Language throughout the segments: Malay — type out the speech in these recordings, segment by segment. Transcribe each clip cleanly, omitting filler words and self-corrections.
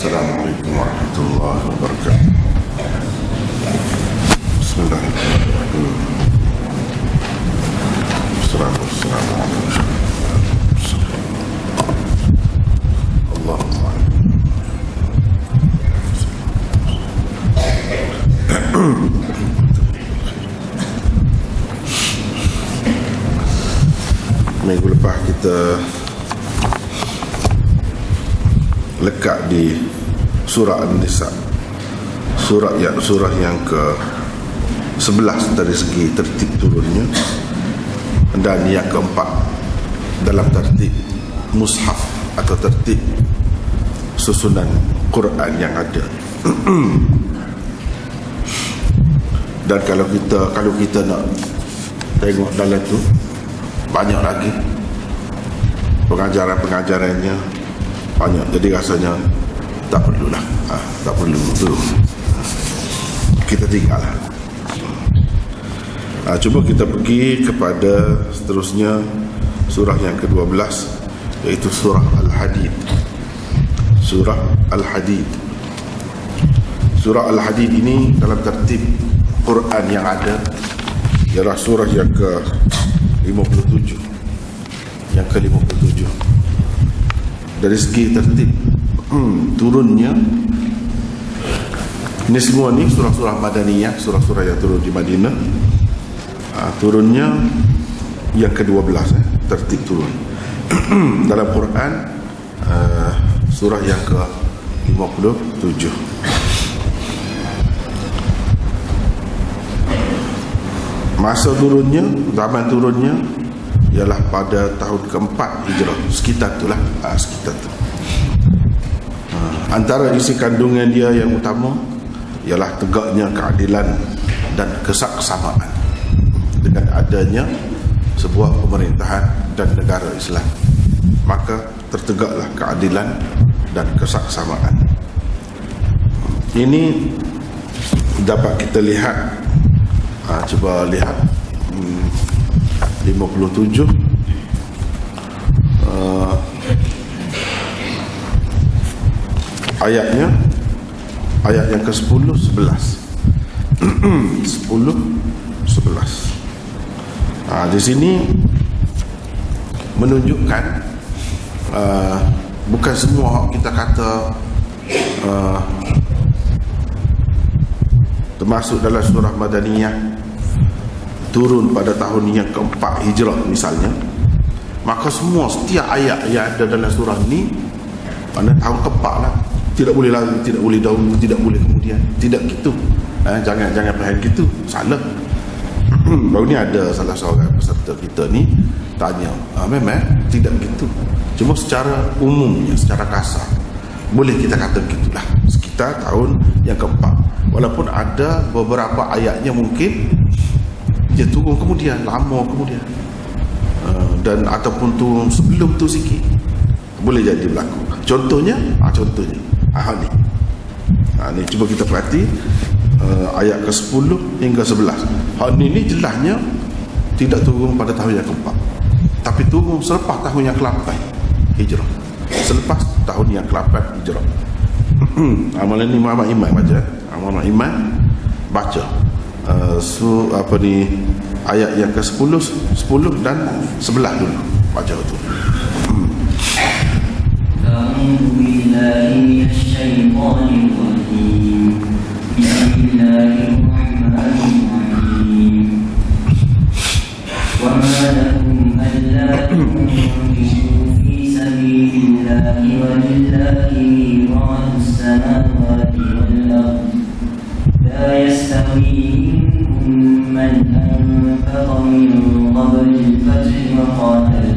Assalamualaikum warahmatullahi wabarakatuh. Bismillahirrahmanirrahim. Assalamualaikum. Allahumma minggu lepas kita lekat di surah An-Nisa, surah yang ke-11 dari segi tertib turunnya, dan yang keempat dalam tertib mushaf atau tertib susunan Quran yang ada. Dan kalau kita nak tengok dalam tu banyak lagi pengajarannya banyak, jadi rasanya tak perlulah, tak perlu tu, kita tinggallah. Cuba kita pergi kepada seterusnya surah yang ke-12, iaitu surah Al-Hadid. Surah Al-Hadid. Surah Al-Hadid ini dalam tertib Quran yang ada ialah surah yang ke-57. Yang ke-57 dari segi tertib turunnya. Ini semua ni surah-surah Madaniyah, surah-surah yang turun di Madinah. Turunnya yang ke-12, tertib turun dalam Quran, surah yang ke-57. Masa turunnya, zaman turunnya ialah pada tahun keempat Hijrah, sekitar itulah, sekitar tu. Antara isi kandungan dia yang utama ialah tegaknya keadilan dan kesaksamaan dengan adanya sebuah pemerintahan dan negara Islam, maka tertegaklah keadilan dan kesaksamaan. Ini dapat kita lihat, cuba lihat 57 ayat yang ke-10, 11 10, 11. Di sini menunjukkan bukan semua kita kata termasuk dalam surah Madaniyah turun pada tahun yang keempat Hijrah misalnya, maka setiap ayat yang ada dalam surah ni pada tahun keempat lah. Tidak boleh lalu, tidak boleh dahulu, tidak boleh kemudian, tidak gitu. Jangan faham gitu, salah. Baru ni ada salah seorang peserta kita ni tanya, memang tidak gitu, cuma secara umumnya, secara kasar boleh kita kata gitulah, sekitar tahun yang keempat. Walaupun ada beberapa ayatnya mungkin dia turun kemudian, lama kemudian, dan ataupun turun sebelum tu sikit, boleh jadi berlaku. Contohnya ni cuba kita perhati ayat ke-10 hingga 11. Ni jelasnya tidak turun pada tahun yang keempat, tapi turun selepas tahun yang ke-8 Hijrah, selepas tahun yang ke-8 Hijrah. Amalan ni Muhammad Iman baca, ayat yang ke-10 dan 11 dulu baca tu. أعوذ بالله من الشيطان الرجيم بسم الله الرحمن الرحيم وما لكم ألا تنفقوا في سبيل الله ولله ميراث السماوات والأرض لا يستوي منكم من أنفق من قبل الفتح وقاتل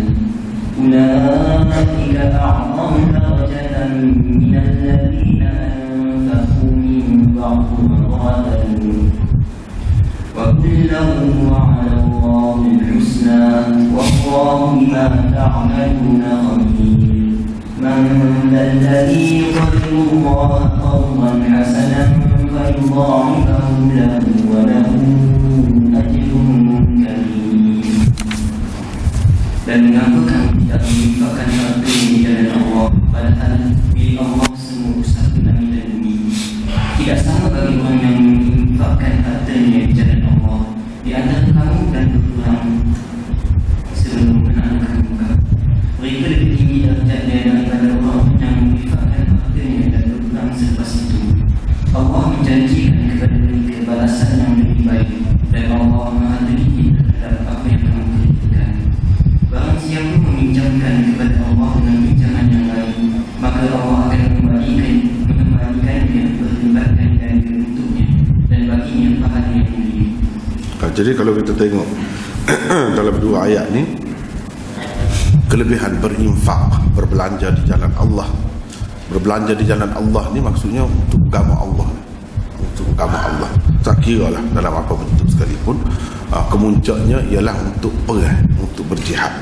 أولئك أعظم درجة من الذين أنفقوا من بعد وقاتلوا وكلا وعد الله الحسنى والله بما تعملون خبير من ذا الذي يقرض الله قرضا حسنا فيضاعفه له وله أجر كريم. Dan mengapa kamu tidak menginfakkan harta di jalan Allah, padahal milik Allah semua usaha menjanjikan kepada mereka balasan yang lebih baik, dan Allah Maha teliti terhadap apa yang kamu kerjakan. Barang siapa meminjamkan kepada Allah dengan pinjaman yang lain, maka Allah akan mengembalikannya berlimpahkan ganda untuknya, dan baginya pahala yang mulia. Jadi kalau kita tengok dalam dua ayat ni, kelebihan berinfak, berbelanja di jalan Allah. Berbelanja di jalan Allah ni maksudnya untuk agama Allah, untuk agama Allah. Tak kira lah dalam apa bentuk sekalipun, kemuncaknya ialah untuk perang, untuk berjihad.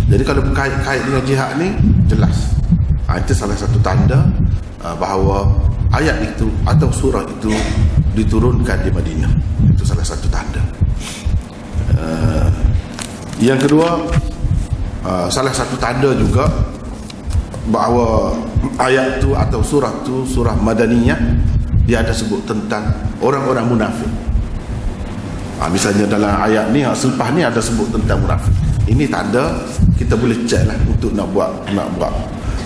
Jadi kalau berkait-kait dengan jihad ni, jelas itu salah satu tanda bahawa ayat itu atau surah itu diturunkan di Madinah. Itu salah satu tanda. Yang kedua, salah satu tanda juga bahawa ayat tu atau surah tu, surah Madaniyah, dia ada sebut tentang orang-orang munafik. Misalnya dalam ayat ni, selepas ni ada sebut tentang munafik. Ini tanda kita boleh cek lah untuk nak buat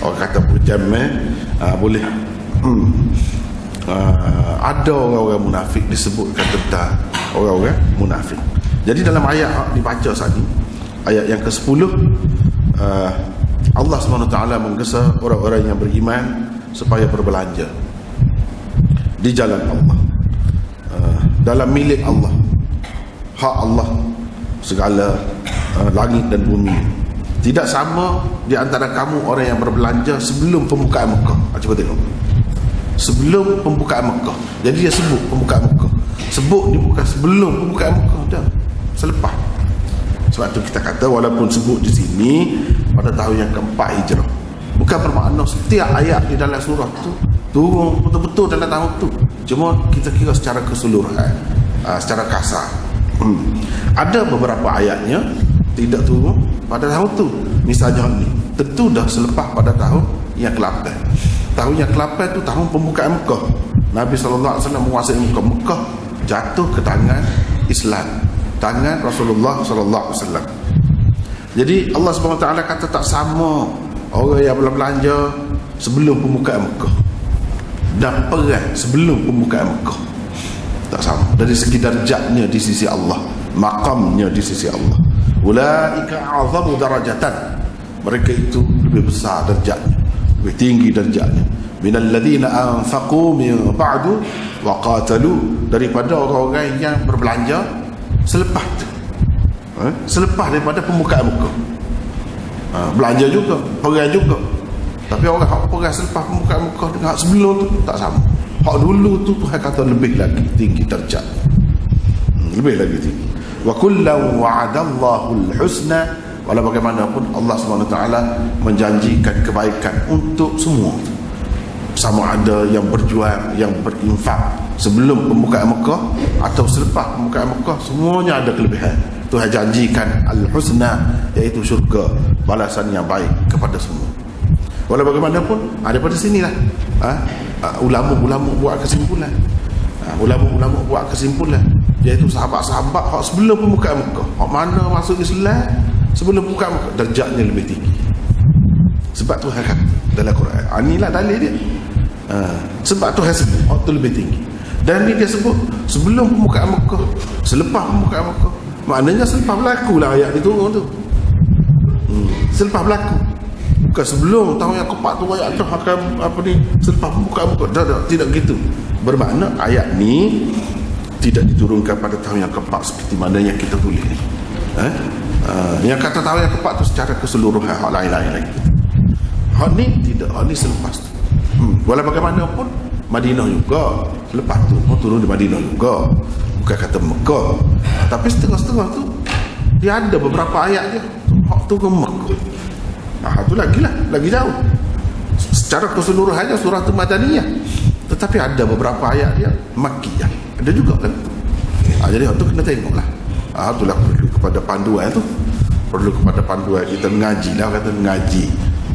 orang kata berjamah, boleh ada orang-orang munafik disebutkan tentang orang-orang munafik. Jadi dalam ayat dibaca saat ini, ayat yang ke-10, Allah SWT menggesa orang-orang yang beriman supaya berbelanja di jalan Allah, dalam milik Allah, hak Allah, segala langit dan bumi. Tidak sama di antara kamu orang yang berbelanja sebelum pembukaan Mekah. Cuba tengok, sebelum pembukaan Mekah. Jadi dia sebut pembukaan Mekah, sebut dia bukan sebelum pembukaan Mekah, dah selepas. Sebab tu kita kata walaupun sebut di sini pada tahun yang keempat Hijrah, bukan bermakna setiap ayat di dalam surah tu turun betul-betul dalam tahun tu. Cuma kita kira secara keseluruhan, secara kasar. Ada beberapa ayatnya tidak turun pada tahun tu. Misalnya ni tentu dah selepas pada tahun yang ke-8. Tahun yang ke-8 tu tahun pembukaan Mekah. Nabi SAW menguasai Mekah. Mekah jatuh ke tangan Islam, tangan Rasulullah SAW. Jadi Allah SWT kata tak sama orang yang belanja sebelum pembukaan Mekah dan perang sebelum pembukaan Mekah. Tak sama dari segi darjatnya di sisi Allah, maqamnya di sisi Allah. Ulaika a'zamu darajatan, mereka itu lebih besar darjatnya, lebih tinggi darjatnya, minal ladzina anfaqu min ba'du wa qatalu, daripada orang-orang yang berbelanja selepas tu, selepas daripada pembukaan Mekah. Belanja juga, perang juga, tapi orang hak perang selepas pembukaan Mekah dengan hak sebelum tu tak sama. Hak dulu tu Tuhan kata lebih lagi tinggi darjat, lebih lagi tinggi. Wa kullu wa'adallahu al-husna, walau bagaimanapun Allah SWT menjanjikan kebaikan untuk semua, sama ada yang berjuang, yang berinfak sebelum pembukaan Mekah atau selepas pembukaan Mekah, semuanya ada kelebihan. Tuhan janjikan al-husna, iaitu syurga, balasan yang baik kepada semua. Walau bagaimanapun, daripada sinilah ulama-ulama buat kesimpulan. Ulama-ulama buat kesimpulan, iaitu sahabat-sahabat hak sebelum pembukaan Mekah, hak mana masuk Islam sebelum pembukaan Mekah, darjatnya lebih tinggi. Sebab Tuhan kata dalam Quran, inilah dalil dia. Sebab Tuhan sebut hak tu lebih tinggi. Dan ni dia sebut sebelum pembukaan Mekah, selepas pembukaan Mekah. Maknanya selepas berlaku lah ayat diturun tu. Selepas berlaku, bukan sebelum tahun yang keempat tu ayat tu akan apa ni, selepas pembukaan Mekah. Tidak begitu. Bermakna ayat ni tidak diturunkan pada tahun yang keempat seperti mana yang kita tulis ni. Yang kata tahun yang keempat tu secara keseluruhan, hak lain-lain lagi. Hak ni tidak, hak ni selepas tu. Walau bagaimanapun Madinah juga selepas tu, turun di Madinah juga, bukan kata Mekah. Tapi setengah-setengah tu dia ada beberapa ayat dia hak tu ke Mekah. Tu lagi jauh. Secara keseluruhannya surah tu Madaniyah, tetapi ada beberapa ayat dia Makkiyah, ada juga kan. Jadi hak tu kena tengoklah. Itulah perlu kepada panduan tu, perlu kepada panduan kita mengaji lah, kata mengaji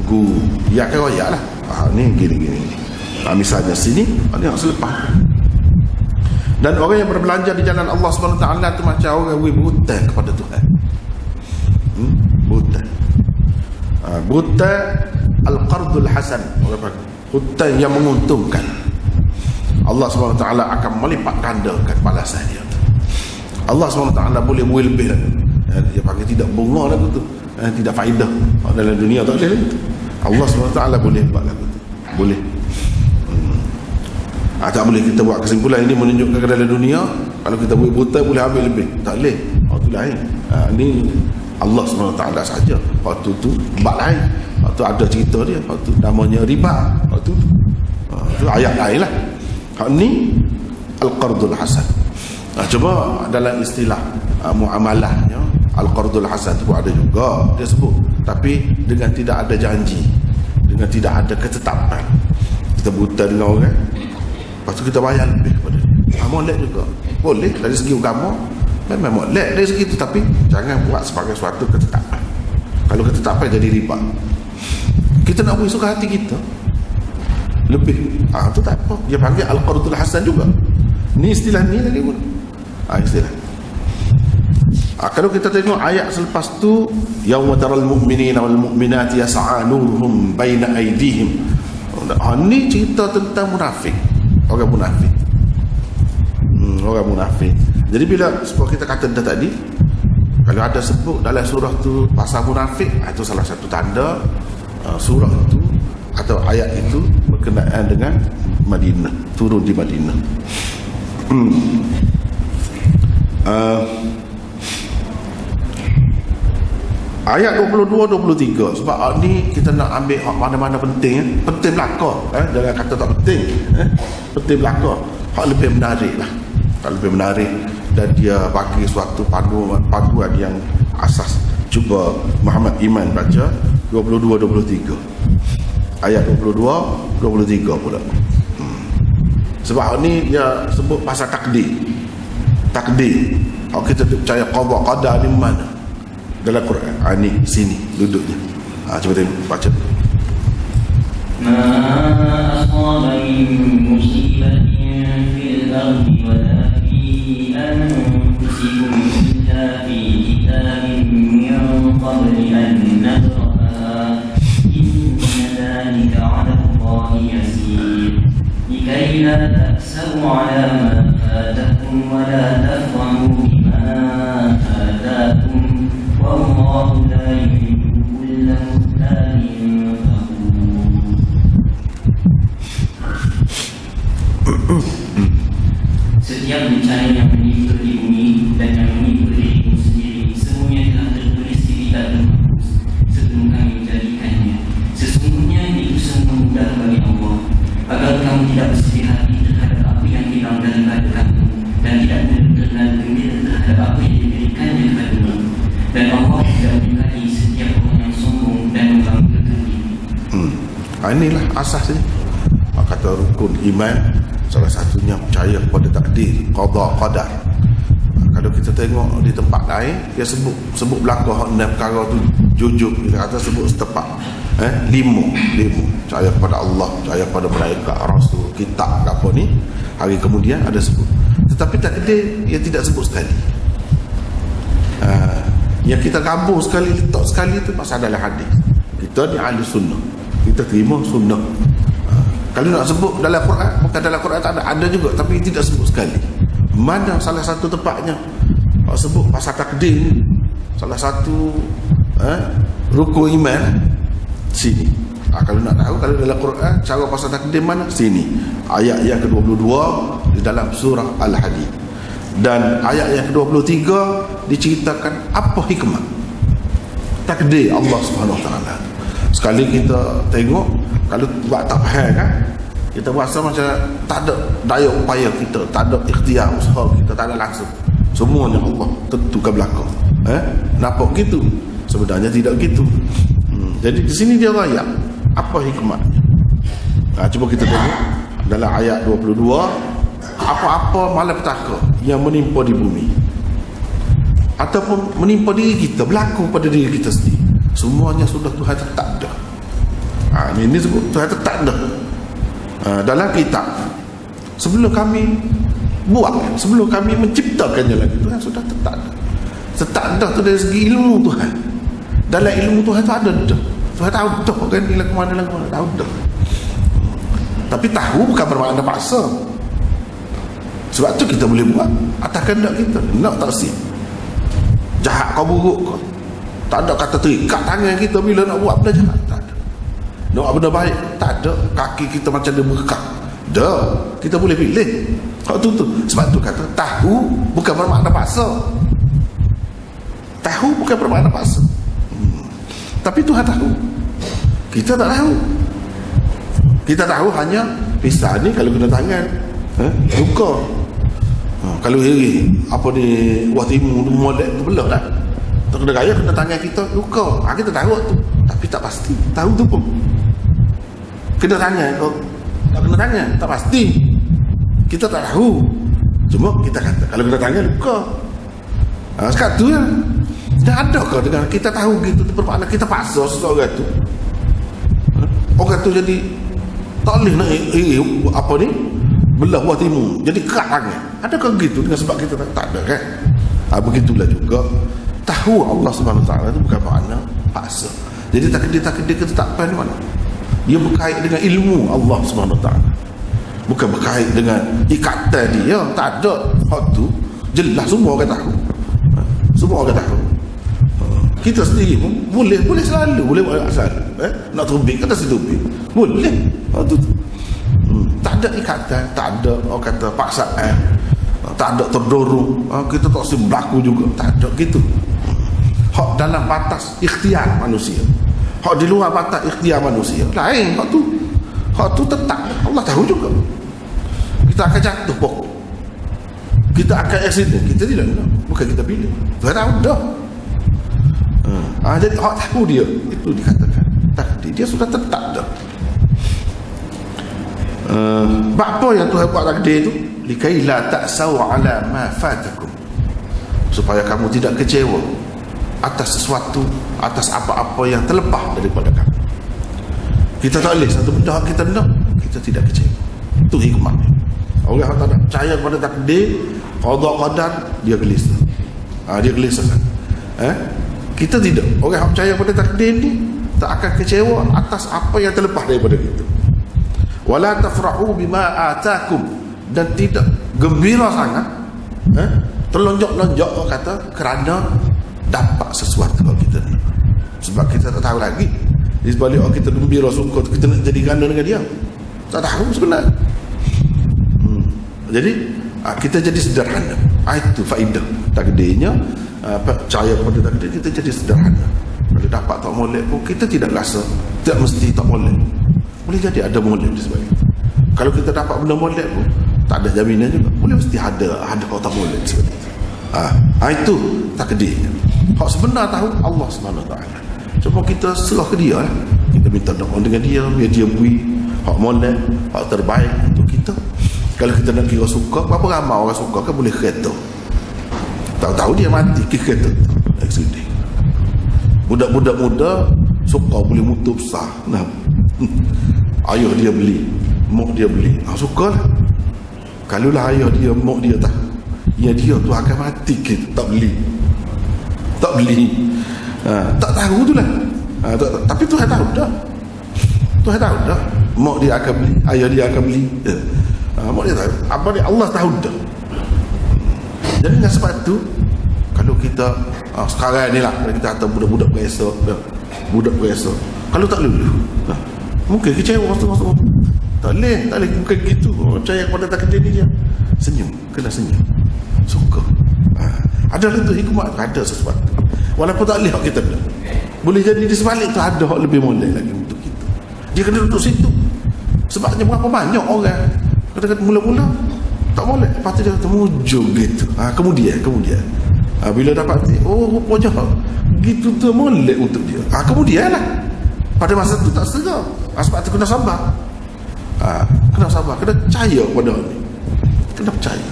guru ya kan royak lah. Ni gini-gini. Misalnya sini, ni yang selepas. Dan orang yang berbelanja di jalan Allah SWT tu macam orang yang berhutang kepada Tuhan. Berhutang. Berhutang al-qardul hasan, hutang yang menguntungkan. Allah SWT akan melipat gandakan balasan dia. Allah SWT boleh buat lebih lagi. Dia panggil tidak bunga lagu tu, tidak faedah dalam dunia, tak boleh tu. Allah SWT boleh buat lagu tu, boleh. Tak boleh kita buat kesimpulan ini menunjukkan ke dalam dunia kalau kita buat buta boleh ambil lebih, tak boleh. Tu lain. Ni Allah SWT saja. Waktu tu bab lain, waktu ada cerita dia, waktu namanya riba, waktu tu ayat lain lah. Hak ni al-qardul hasan. Cuba dalam istilah muamalahnya, al-qardul hasan tu ada juga dia sebut, tapi dengan tidak ada janji, dengan tidak ada ketetapan. Kita buta dengan orang, lepas tu kita bayar lebih pada dia. Molek juga boleh dari segi agama, memang molek dari segi itu, tapi jangan buat sebagai suatu ketetapan. Kalau ketetapan jadi riba. Kita nak buat suka hati kita lebih, tu tak apa. Dia panggil al-qardul hasan juga. Ni istilah ni lagi pun. Istilah. Kalau kita tengok ayat selepas tu, yauma taral mu'minina wal mu'minati yas'a nuruhum baina aydihim. Ni cerita tentang munafik. Orang munafik. Orang munafik. Jadi bila sebab kita kata dah tadi, kalau ada sebut dalam surah tu pasal munafik, itu salah satu tanda surah itu atau ayat itu berkenaan dengan Madinah, turun di Madinah. Ayat 22-23, sebab ni kita nak ambil mana-mana penting, penting belaka, jangan kata tak penting, penting belaka, hak lebih menarik lah, hak lebih menarik, dan dia bagi suatu paduan yang asas. Cuba Muhammad Iman baca 22-23, ayat 22-23 pula. Sebab ni dia sebut pasal takdir. Kalau kita percaya qada qadar ni mana dalam Quran, ni sini duduknya. Cuba tengok, baca. Ma asaba min musibatin fil ardi wa la fi anfusikum illa fi kitabin min qabli an nabraha inna dhalika 'ala Allahi yasir likay la ta'saw 'ala ma fatakum wa la tafrahu bima atakum wallahu la yuhibbu kulla mukhtalin fakhur. Setiap bencana yang menimpa di bumi dan yang menimpa dirimu sendiri, semuanya telah tertulis di kitab mahfuz sebelum kami menjadikannya. Sesungguhnya itu semua mudah bagi Allah, agar kamu tidak bersedih hati terhadap apa yang hilang daripada kamu, dan tidak terkenal gembira terhadap apa yang diberikannya kepadamu. Dan Allah tidak menyukai setiap orang yang sombong dan membanggakan diri. Inilah asasnya. Kata rukun iman, salah satunya percaya kepada takdir, qada qadar. Kalau kita tengok di tempat lain, dia sebut belaka hak enam perkara tu jujur, kita kata sebut setepak. Lima. Percaya kepada Allah, percaya kepada malaikat, rasul, kitab, apa ni. Hari kemudian ada sebut. Tetapi takdir dia tidak sebut sekali. Yang kita gabung sekali, letak sekali tu pasal dalam hadis. Kita ni ahli sunnah, kita terima sunnah. Kalau nak sebut dalam Quran, bukan dalam Quran tak ada juga, tapi tidak sebut sekali. Mana salah satu tempatnya sebut pasal takdir, salah satu rukun iman, sini. Kalau nak tahu, kalau dalam Quran cara pasal takdir mana, sini. Ayat yang ke-22 di dalam surah Al-Hadid. Dan ayat yang ke-23 diceritakan apa hikmah takdir Allah Subhanahu Wa Taala. Sekali kita tengok, kalau buat tak faham kan, kita rasa macam tak ada daya upaya kita, tak ada ikhtiar usaha kita, tak ada langsung. Semuanya Allah tentukan belakang. Nampak gitu? Sebenarnya tidak gitu. Jadi di sini dia rakyat apa hikmahnya. Cuba kita tengok dalam ayat 22, apa-apa malapetaka yang menimpa di bumi ataupun menimpa diri kita, berlaku pada diri kita sendiri, semuanya sudah Tuhan tetap dah. Ini sebut Tuhan tetap dah dalam kitab. Sebelum kami buat, sebelum kami menciptakannya lagi, Tuhan sudah tetap dah. Tetap dah tu dari segi ilmu Tuhan. Dalam ilmu Tuhan tu ada dah. Tuhan tahu dah kan, ni lagu mana tahu dah. Tapi tahu bukan bermakna paksa. Sebab tu kita boleh buat atas kehendak kita. Nak tak sih, jahat kau buruk kau, tak ada kata terikat tangan kita bila nak buat benda jahat. Tak ada. Nak buat benda baik, tak ada. Kaki kita macam dia berkak. Dah, kita boleh pilih. Hak tu. Sebab tu kata tahu bukan bermakna paksa. Tahu bukan bermakna paksa. Tapi Tuhan tahu. Kita tak tahu. Kita tahu hanya pisah ni kalau kena tangan, luka. Kalau apa ni watimu molek tu belah tak? Tak kena gaya kena tangan kita luka. Kita tahu tu, tapi tak pasti. Tahu tu pun kena tangan kau, tak kena tangan tak pasti. Kita tak tahu. Cuma kita kata kalau kena tangan luka. Sekarang tu lah. Dah ada kau dengan kita tahu gitu bermakna kita paksa seseorang tu. Orang tu jadi tak boleh nak apa ni belah watimu jadi kerat tangan. Adakah gitu dengan sebab kita tak ada kan? Begitulah juga tahu Allah Subhanahu Wa Taala itu bukan makna paksa. Jadi takdir ketetapan mana? Dia berkait dengan ilmu Allah Subhanahu Wa Taala. Bukan berkait dengan ikatan dia. Tak ada. Hak tu jelas semua orang tahu. Semua orang tahu. Kita sendiri pun boleh selalu boleh buat asal. Nak terbit kata terbit. Boleh. Hak tu. Tak ada ikatan, tak ada orang kata paksaan, tak ada terdorong. Kita tak mesti berlaku juga, tak ada gitu. Hak dalam batas ikhtiar manusia, hak di luar batas ikhtiar manusia lain. Hak tu tetap Allah tahu juga. Kita akan jatuh pokok, kita akan accident, kita tidak tahu, bukan kita pilih. Tuhan tahu dah. Jadi hak tahu dia, itu dikatakan takdir. Dia sudah tetap dah. Apa yang Tuhan buat takdir itu likai la ta'sau ala ma fatakum, supaya kamu tidak kecewa atas sesuatu, atas apa-apa yang terlepas daripada kamu. Kita tak boleh satu benda kita nak, kita tidak kecewa. Itu hikmahnya. Orang yang tak percaya kepada takdir, qada qadar, dia gelisah. Dia gelisah kan? Kita tidak. Orang yang percaya pada takdir ni tak akan kecewa atas apa yang terlepas daripada kita. Wala tafrahu bima atakum, dan tidak gembira sangat, terlonjak-lonjak orang kata kerana dapat sesuatu yang kita nak. Sebab kita tak tahu lagi di sebalik orang kita gembira suka kita nak jadi ganda dengan dia, tak tahu sebenarnya. Jadi kita jadi sederhana. Itu faedah takdirnya. Percaya kepada takdir, kita jadi sederhana. Kalau dapat tak molek pun kita tidak rasa tak mesti tak molek. Boleh jadi ada molek di sebalik. Kalau kita dapat benda molek pun tak ada jaminan juga. Boleh mesti ada tak molek seperti itu. Itu takdirnya. Hak sebenar tahu Allah Subhanahu Wa Taala. Cuma kita serah ke dia lah. Kita minta doa dengan dia, biar dia beri hak molek, hak terbaik untuk kita. Kalau kita nak kira suka, berapa ramai orang suka kan boleh kereta. Tahu-tahu dia mati ke kereta accident. Budak-budak muda suka boleh motor besar. Nah, ayah dia beli, mak dia beli, suka lah. Kalau lah ayah dia, mak dia tak, ya dia tu akan mati ke tak beli. Tak tahu tu lah. Tapi Tuhan tahu dah. Tuhan tahu dah. Mak dia akan beli, ayah dia akan beli. Mak dia tahu. Apa dia Allah tahu dah. Jadi dengan sebab tu, kalau kita sekarang ni lah, kita kata budak-budak beresa, kalau tak lulu, mungkin kecewa masa-masa. Tak boleh bukan gitu. Percaya kepada takdir ni dia senyum, kena senyum, suka. Ada tu hikmah, ada sesuatu. Walaupun tak boleh kita bilang, boleh jadi di sebalik tu ada hak lebih molek lagi untuk kita. Dia kena duduk situ. Sebabnya berapa banyak orang kata-kata mula-mula tak molek, lepas tu dia kata mujung gitu. Kemudian bila dapat rupanya gitu tu molek untuk dia. Kemudian lah pada masa tu tak segar. Sebab tu kena sabar. Kena percaya pada ni. Kena percaya.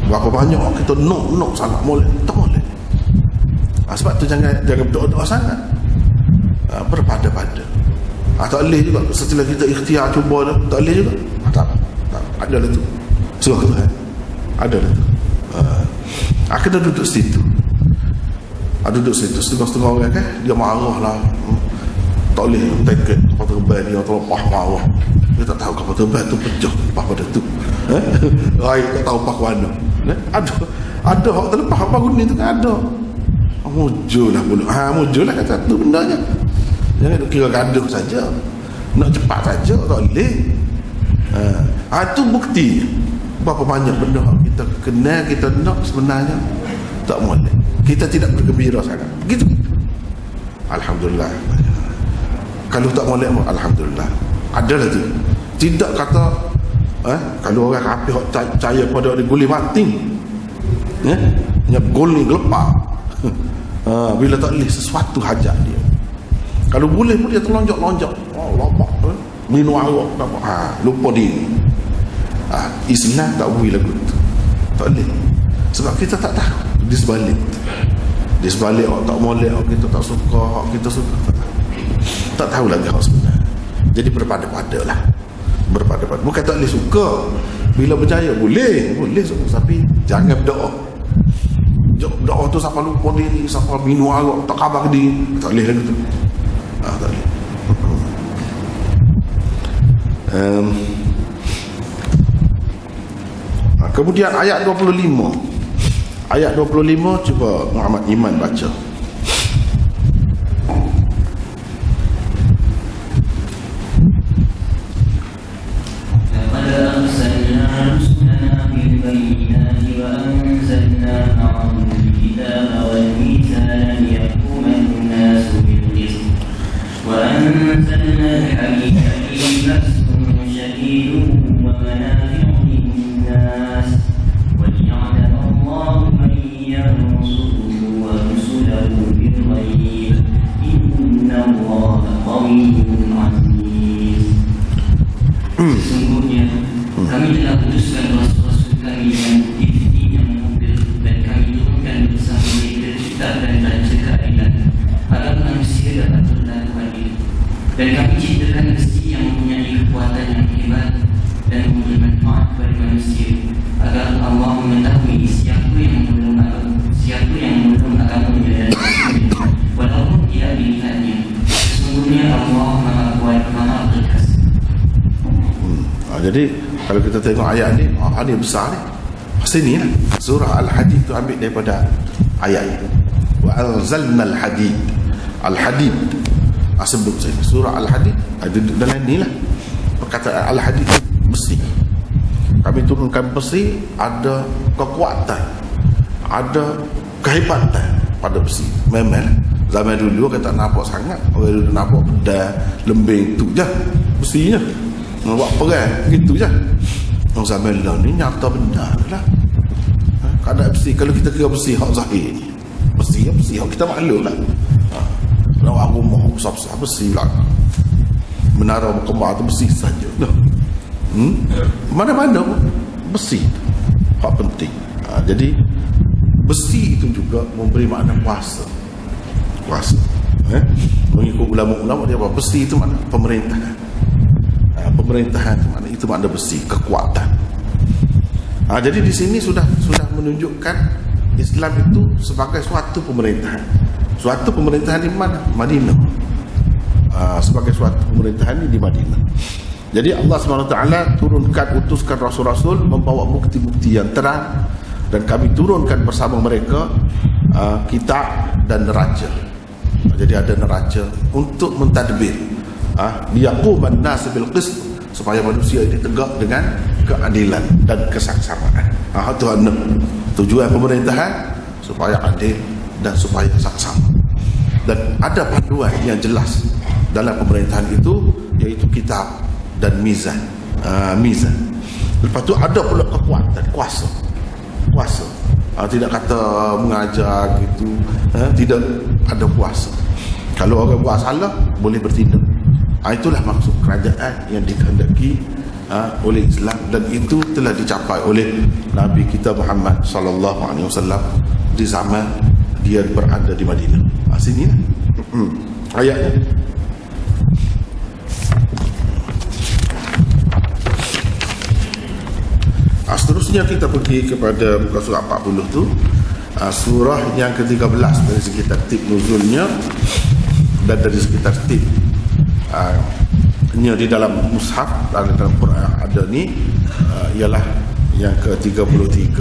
Berapa banyak kita nak sangat molek, tak molek. Sebab tu jangan berdoa-doa sangat. Berpada-pada. Tak boleh juga setelah kita ikhtiar cuba dah, tak boleh juga. Tak. Ada lah tu. Surah Tuhan. Ada lah tu. Kena duduk situ. Duduk situ setengah-setengah orang kan, dia marah lah. Tak boleh take it, lepas terbang dia terlepas marah. Dia tak tahu kapal terbang tu pecah lepas pada tu. Air tak tahu apa mana. Ada hak terlepas apa guni tu kan ada. Mujur lah pula. Mujur lah kata tu bendanya. Jangan duk kira gaduh saja. Nak cepat saja tak boleh. Itu bukti berapa banyak benda kita kenal, kita nak sebenarnya tak boleh. Kita tidak bergembira sangat. Gitu. Alhamdulillah. Kalau tak boleh, alhamdulillah. Adalah tu. Tidak kata kalau orang kafir percaya pada dia guli batin. Gol ni gelepar. Bila tak boleh sesuatu hajat dia. Kalau boleh pun dia terlonjak-lonjak. Lompat minum arak dapat. Lupa diri. Islam tak boleh lagu tu. Tak boleh. Sebab kita tak tahu di sebalik. Di sebalik tak boleh, kita tak suka, kita suka. Tak tahu lagi hak sebenarnya. Jadi berpada-pada lah. Berpada-pada. Bukan tak boleh suka. Bila berjaya boleh suka, tapi jangan berdoa. Doa tu siapa lupa diri, siapa minum arak, tak khabar diri, tak boleh lagi tu. Tak boleh. Kemudian ayat 25. Ayat 25 cuba Muhammad Iman baca. Kami telah putuskan rasul-rasul kami yang bukti yang mobil, dan kami turunkan bersama mereka kitab dan raja keadilan agar manusia dapat berlaku adil. Dan kami ciptakan besi yang mempunyai kekuatan yang hebat dan memberi manfaat kepada manusia agar Allah mengetahui siapa yang memeluk agamanya dan rasulnya, walaupun tidak dilihatnya. Sesungguhnya Allah Maha Kuat, Maha Perkasa. Jadi kalau kita tengok ayat ni, ni besar ni. Pasal ni lah. Surah Al-Hadid tu ambil daripada ayat ini. Wa anzalna al-hadid. Al-Hadid. Sebelum saya surah Al-Hadid ada dalam ni lah. Perkataan Al-Hadid besi. Kami turunkan besi, ada kekuatan, ada kehebatan pada besi. Memang zaman dulu kan tak nampak sangat. Orang dulu nampak benda lembing tu je besinya. Buat perang gitu je. Orang zaman lah ni nyata benda lah. Kadang besi, kalau kita kira besi hak zahir ni, besi hak kita maklum lah. Nak rumah besar-besar besi lah. Menara berkembang tu besi saja. Mana-mana pun besi hak penting. Jadi besi itu juga memberi makna kuasa. Mengikut ulama-ulama dia apa? Besi itu makna pemerintahan. Pemerintahan itu makna besi, kekuatan. Jadi di sini sudah menunjukkan Islam itu sebagai suatu pemerintahan. Suatu pemerintahan di mana? Madinah. Sebagai suatu pemerintahan di Madinah. Jadi Allah SWT utuskan rasul-rasul membawa bukti-bukti yang terang, dan kami turunkan bersama mereka kitab dan neraca. Jadi ada neraca untuk mentadbir, liyaquman nas bil qist, supaya manusia ini tegak dengan keadilan dan kesaksamaan. Tujuan pemerintahan supaya adil dan supaya saksama. Dan ada panduan yang jelas dalam pemerintahan itu, yaitu kitab dan mizan. Lepas tu ada pula kekuatan, kuasa. Tidak kata mengajar gitu, tidak, ada kuasa. Kalau orang buat salah boleh bertindak. Itulah maksud kerajaan yang dikehendaki oleh Islam, dan itu telah dicapai oleh Nabi kita Muhammad sallallahu alaihi wasallam di zaman dia berada di Madinah. Sini ayatnya. Seterusnya kita pergi kepada muka surah 40 tu, surah yang ke-13 dari segi tertib nuzulnya dan dari segi tertib di dalam mushaf dan dalam Quran ada ni ialah yang ke-33.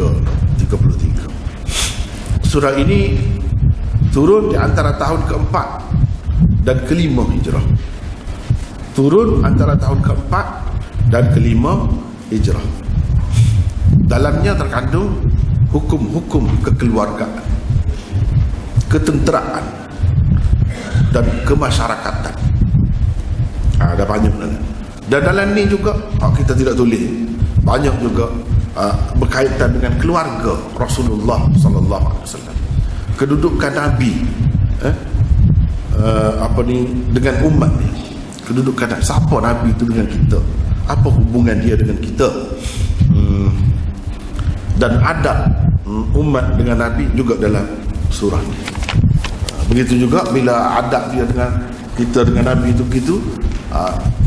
Surah ini turun di antara tahun keempat dan kelima Hijrah. Turun antara tahun keempat dan kelima Hijrah. Dalamnya terkandung hukum-hukum kekeluargaan, ketenteraan dan kemasyarakatan. Ada banyak. Dan dalam ni juga kita tidak tulis, banyak juga berkaitan dengan keluarga Rasulullah sallallahu alaihi wasallam. Kedudukan Nabi dengan umat ni. Kedudukan siapa Nabi itu dengan kita? Apa hubungan dia dengan kita? Dan adab umat dengan Nabi juga dalam surah ni. Begitu juga bila adab dia dengan kita dengan Nabi itu begitu,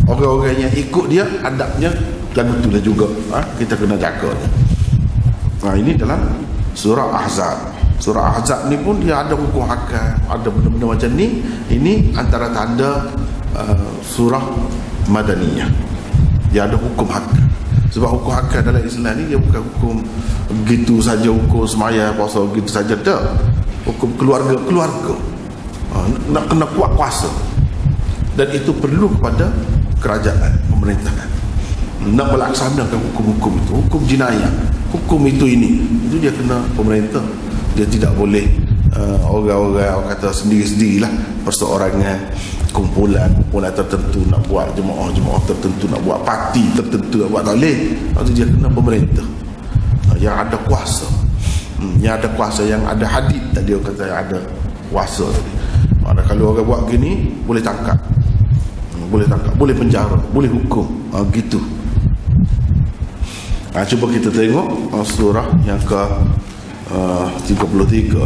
orang-orang yang ikut dia adabnya lagu itulah juga, kita kena jaga. Ini dalam surah Ahzab. Surah Ahzab ni pun dia ada hukum hakam, ada benda-benda macam ni. Ini antara tanda surah Madaniyah. Dia ada hukum hakam. Sebab hukum hakam dalam Islam ni dia bukan hukum begitu saja, hukum semaya puasa begitu saja, tak. Hukum keluarga nak kena kuat kuasa, dan itu perlu kepada kerajaan, pemerintahan nak melaksanakan hukum-hukum itu. Hukum jenayah, hukum itu dia kena pemerintah. Dia tidak boleh orang kata sendiri-sendirilah, perseorangan, kumpulan tertentu nak buat jemaah tertentu, nak buat parti tertentu, nak buat, tak boleh. Itu dia kena pemerintah yang ada kuasa, yang ada hadid tadi, orang kata yang ada kuasa tadi. Kalau orang buat gini boleh tangkap, boleh penjara, boleh hukum, gitu. Cuba kita tengok surah yang ke 33.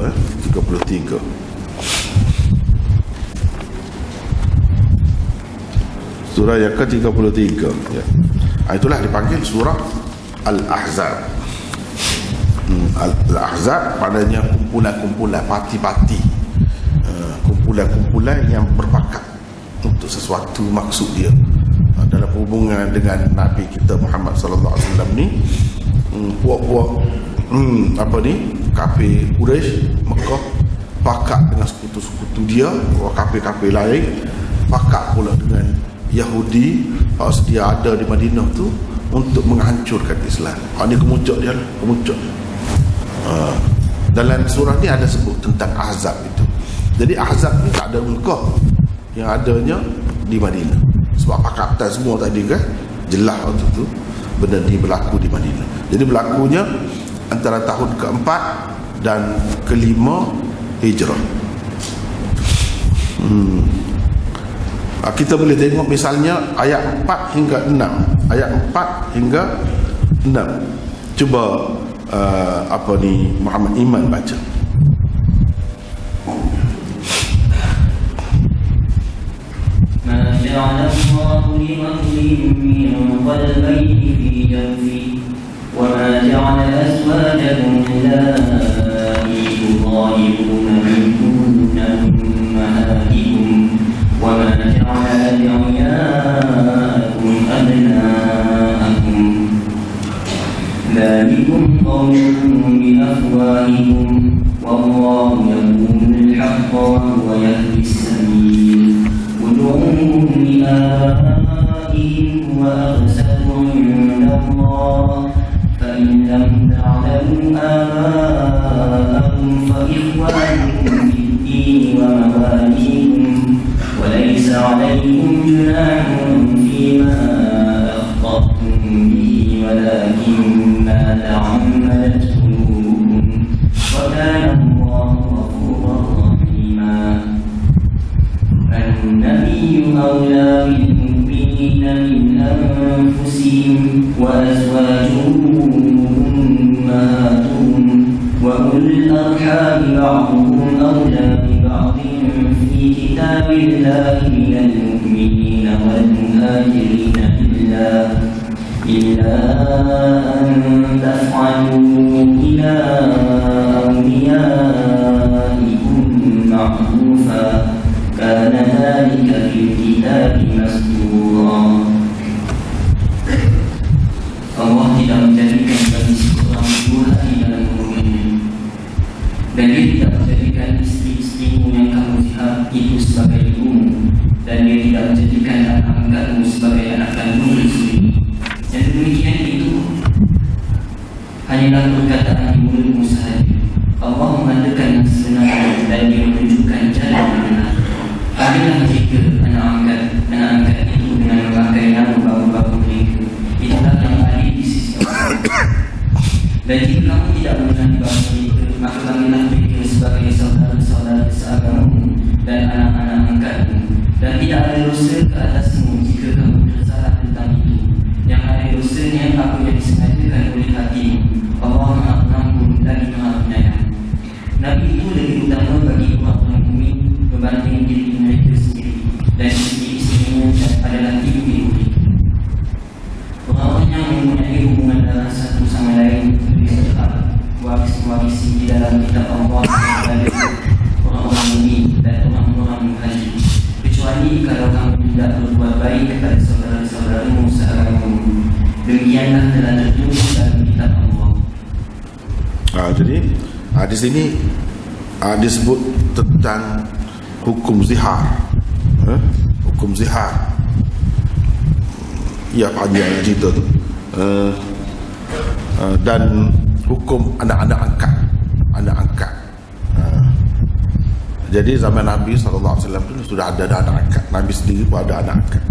Surah yang ke-33 ya. Itulah dipanggil surah Al-Ahzab. Al-Ahzab maknanya kumpulan-kumpulan, parti-parti, kumpulan-kumpulan yang berpakat untuk sesuatu maksud dia. Dalam hubungan dengan Nabi kita Muhammad sallallahu alaihi wasallam ni, puak-puak kafir Quraisy Mekah pakat dengan sekutu-sekutu dia, kafir-kafir lain pakat pula dengan Yahudi dia ada di Madinah tu untuk menghancurkan Islam. Ini kemuncak dia lah, kemuncak. Dalam surah ni ada sebut tentang Ahzab itu. Jadi Ahzab ni tak ada Mekah, yang adanya di Madinah. Sebab pakatan semua tadi kan, jelas waktu tu benda ni berlaku di Madinah. Jadi berlakunya antara tahun keempat dan kelima Hijrah. Kita boleh tengok misalnya ayat 4 hingga 6. Ayat 4 hingga 6. Cuba Muhammad Iman baca. Ma ja'ala Allahu li rajulin min qalbayni fi jawfihi wa ma ja'ala azwajakum allati tudahiruna minkunna ummahatikum wa ma ja'ala ad'iyaakum abna'akum ذلكم قولكم بأفواهكم والله يقول الحق وهو يهدي السبيل ادعوهم لآبائهم وأقسط عند الله فإن لم تعلموا آباءهم فإخوانكم في الدين ومواليكم وليس عليكم جناح فيما أخطأتم به ولكن ما تعمدت قلوبكم وكان الله غفورا رحيما النبي أولى بالمؤمنين من أنفسهم وأزواجه أمهاتهم وأولو الأرحام بعضهم أولى ببعض في كتاب الله من المؤمنين والمهاجرين إلا أن تفعلوا إلى أوليائكم معروفا كان ذلك في الكتاب مسطورا Allah tidak menjadikan bagi seorang dua hari dalam hubungannya, dan Dia tidak menjadikan istri-istrimu yang kamu lihat itu sebagai ibumu, dan Dia tidak menjadikan anak angkatmu sebagai anak kandungmu sendiri. Yang demikian itu hanyalah perkataan di mulutmu sahaja. Allah mengatakan yang sebenarnya dan Dia menunjukkan jalan yang benar. Ambillah jika anak angkat itu dengan memakai nama bapa-bapa mereka. Itulah yang adil di sisi Allah. Dan jika kamu tidak mengenali bapa mereka, maka panggillah mereka sebagai saudara-saudara seagamamu dan anak-anak angkatmu. Dan tidak ada dosa ke atasmu jika kamu tersalah tentang itu. Yang ada dosanya apa yang disengajakan oleh hatimu. Allah Maha Pengampun lagi Maha Penyayang. Nabi itu lebih utama bagi orang-orang mukmin berbanding diri mereka sendiri, dan istri-istrinya adalah ibu-ibu mereka. Orang-orang yang mempunyai hubungan darah satu sama lain lebih berhak waris-warisi di dalam kitab Allah daripada orang-orang mukmin dan orang-orang muhajir, kecuali kalau kamu tidak berbuat baik kepada saudara-saudaramu seagamamu. Demikianlah telah tertulis dalam kitab Allah. Jadi di sini disebut tentang hukum zihar. Hukum zihar. Ya, panjang cerita tu. Dan hukum anak-anak angkat. Anak angkat. Jadi zaman Nabi SAW tu sudah ada anak angkat. Nabi sendiri pun ada anak angkat.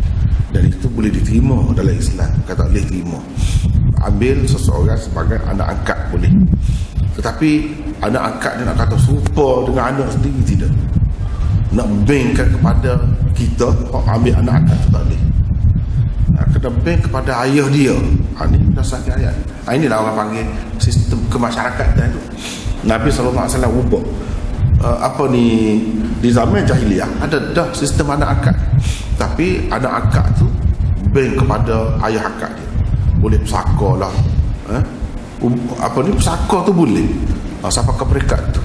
Dan itu boleh diterima dalam Islam. Kata boleh terima. Ambil seseorang sebagai anak angkat boleh. Tetapi anak angkat dia nak kata serupa dengan anak sendiri, tidak. Nak bankkan kepada kita, ambil anak angkat tu tak boleh. Kena bank kepada ayah dia. Ini berdasarkan ayat. Inilah orang panggil sistem kemasyarakatan tu. Nabi SAW ubah di zaman jahiliah ada dah sistem anak angkat, tapi anak angkat tu bank kepada ayah angkat dia. Boleh pesaka lah, pesaka tu boleh sampai ke peringkat tu.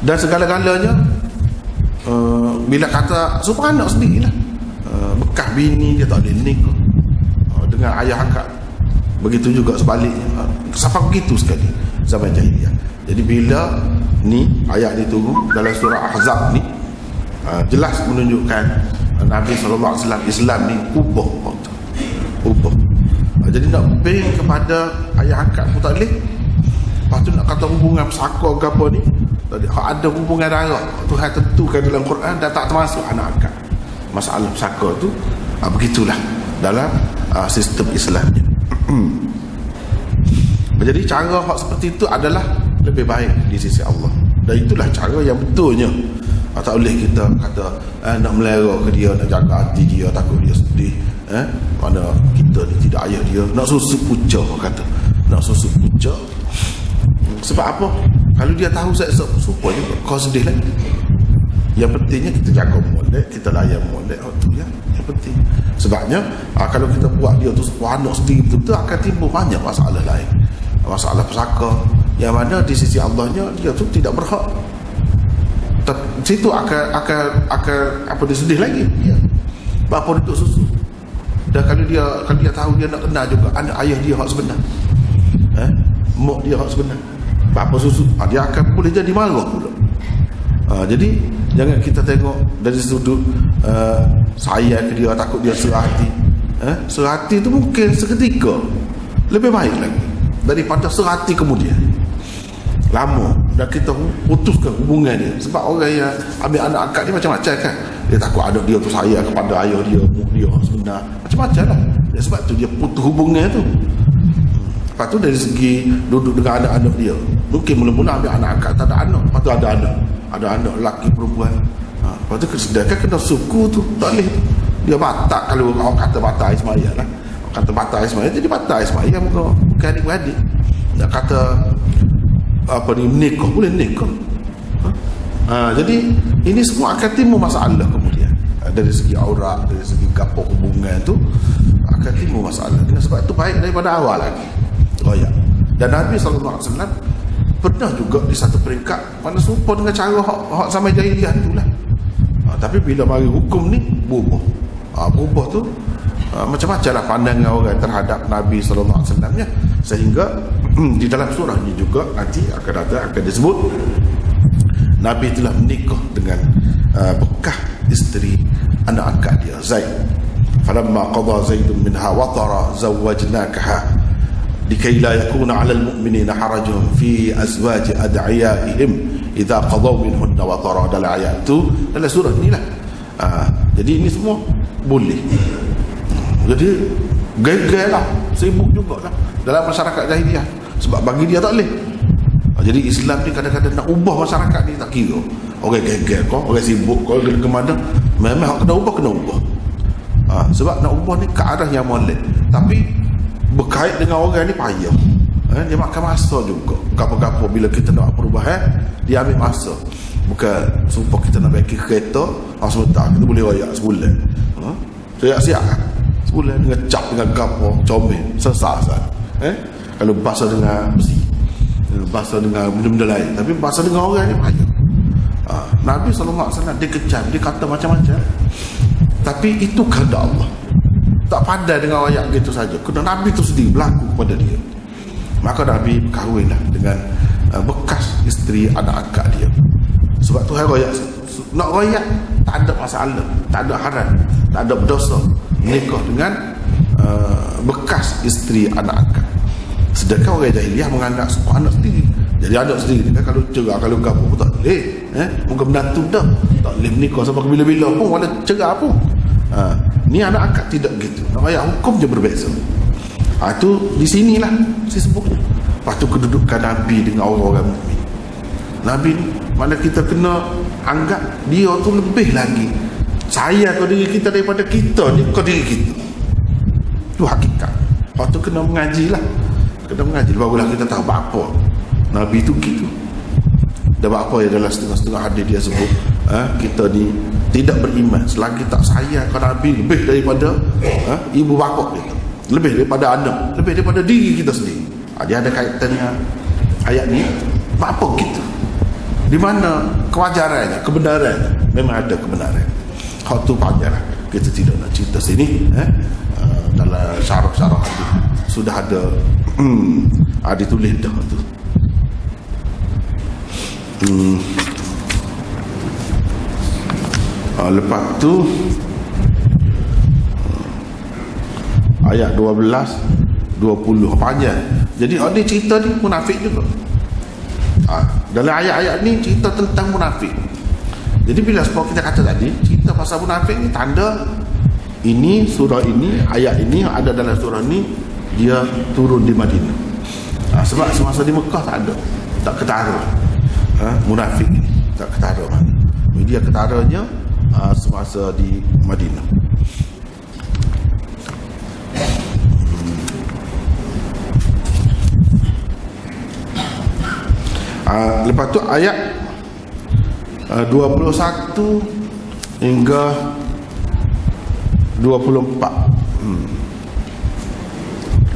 Dan segala-galanya bila kata supaya anak sendiri lah, bekas bini dia tak boleh nikah dengan ayah angkat. Begitu juga sebaliknya, sampai begitu sekali zaman jahiliah. Jadi bila ni ayat diturun dalam surah Ahzab ni, jelas menunjukkan Nabi SAW Islam ni ubah. Jadi nak beri kepada ayah angkat pun tak boleh. Lepas tu nak kata hubungan pesaka ke apa ni, ada hubungan darah Tuhan tentukan dalam Quran dan tak termasuk anak angkat. Masalah pesaka tu begitulah dalam sistem Islam ni. Jadi cara hak seperti itu adalah lebih baik di sisi Allah. Dan itulah cara yang betulnya. Tak boleh kita kata nak melera ke dia, nak jaga hati dia, takut dia sedih. Mana kita ni tidak ayah dia, nak susuk pucuk kata. Nak susuk pucuk. Sebab apa? Kalau dia tahu saya supaya juga, kau sedih lagi. Yang pentingnya kita jaga molek, kita layan molek. Itu yang penting. Sebabnya kalau kita buat dia tu anak sendiri betul-betul akan timbul banyak masalah lain. Masalah pesaka yang mana di sisi Allahnya dia tu tidak berhak. Situ akan apa dia sedih lagi. Ya. Bapa duduk susu. Dan kalau dia tahu dia nak kenal juga anak ayah dia hak sebenar. Mak dia hak sebenar. Bapa susu, dia akan boleh jadi marah pula. Jadi jangan kita tengok dari sudut sayang ke dia, takut dia serah hati. Serah hati tu mungkin seketika, lebih baik lagi daripada serah hati kemudian lama dan kita putuskan hubungan dia. Sebab orang yang ambil anak angkat dia macam-macam kan. Dia takut anak dia tu sayang kepada ayah dia, mak dia sebenar, macam-macam lah. Sebab tu dia putus hubungan tu. Lepas tu dari segi duduk dengan anak-anak dia, mungkin mula-mula ambil anak angkat tak ada anak, lepas tu ada anak lelaki perempuan. Lepas tu sedangkan kena suku tu tak boleh. Dia batak, kalau orang kata batak Ismail lah, orang kata batak Ismail, jadi batak Ismail bukan adik-beradik. Nak kata apa ni, menikah boleh nikah. Jadi ini semua akan timbul masalah kemudian dari segi aurat, dari segi gapo hubungan tu akan timbul masalah. Dengan sebab itu baik daripada awal lagi. Dan Nabi SAW pernah juga di satu peringkat mana serupa dengan cara hak sama jahiliah itulah. Tapi bila mari hukum ni berubah. Berubah tu macam-macam lah pandangan orang terhadap Nabi SAW nya, sehingga di dalam surah ni juga nanti akan disebut Nabi telah menikah dengan bekas isteri anak angkat dia Zaid. Falamma qada Zaidun minha watara zawwajnakaha likai la yakuna 'alal mu'minina harajun fi azwaji ad'iyaihim idza qadaw minhunna watara. Dalam ayat tu, dalam surah ni lah. Jadi ini semua boleh. Jadi geger lah, sibuk jugalah dalam masyarakat jahiliah, sebab bagi dia tak boleh. Jadi Islam ni kadang-kadang nak ubah masyarakat ni tak kira orang geger kau, orang sibuk kau ke mana, memang kena ubah. Sebab nak ubah ni ke arah yang molek, tapi berkait dengan orang ni payah. Dia makan masa juga. Gapo-gapo bila kita nak perubahan, dia ambil masa. Bukan sumpah kita nak baiki kereta sebentar, kita boleh royak sebulan. Siap-siap sebulan dengan cap, dengan gapo, comel, sesat. Kalau bahasa dengan besi, bahasa dengan benda-benda lain, tapi bahasa dengan orang ni payah. Nabi SAW dia kecam, dia kata macam-macam, tapi itu kehendak Allah. Tak pandai dengan ayat gitu saja, kena Nabi tu sendiri berlaku kepada dia. Maka Nabi berkahwinlah dengan bekas isteri anak angkat dia. Sebab tu royak, nak royak tak ada masalah, tak ada haram, tak ada berdosa menikah dengan bekas isteri anak angkat. Sedangkan orang jahiliah menganggap suku anak sendiri. Jadi anak sendiri kan, kalau cerai, kalau gapo pun tak boleh. Muka menantu dah tak boleh menikah sampai ke bila-bila pun, wala cerai pun. Ni anak angkat tidak gitu. Ayat hukum je berbeza. Itu di sinilah sebutnya. Lepas tu kedudukan Nabi dengan orang-orang mukmin. Nabi ni mana kita kena anggap dia tu lebih lagi sayang kau diri kita daripada kita ni kau diri kita. Itu hakikat. Lepas tu kena mengaji lah. Kena mengaji, barulah kita tahu apa Nabi tu gitu. Dan apa yang dalam setengah-setengah hadis dia sebut, kita ni tidak beriman selagi tak sayang ke Nabi lebih daripada ibu bapa kita, lebih daripada anak, lebih daripada diri kita sendiri. Dia ada kaitannya ayat ni. Apa gitu? Di mana kewajarannya, kebenarannya? Memang ada kebenaran. Hal tu panjanglah, kita tidak nak cerita sini. Dalam syarah-syarah hadis sudah ada ditulis dah tu. Lepas tu ayat 12-20 panjang. Jadi ada cerita ni munafik juga. Dalam ayat-ayat ni cerita tentang munafik. Jadi bila sebab kita kata tadi, cerita pasal munafik ni tanda ini, surah ini, ayat ini ada dalam surah ni, dia turun di Madinah. Sebab semasa di Mekah tak ada, tak ketara munafik ni, tak ketara mana. Dia ketaranya semasa di Madinah. Lepas tu ayat 21 hingga 24.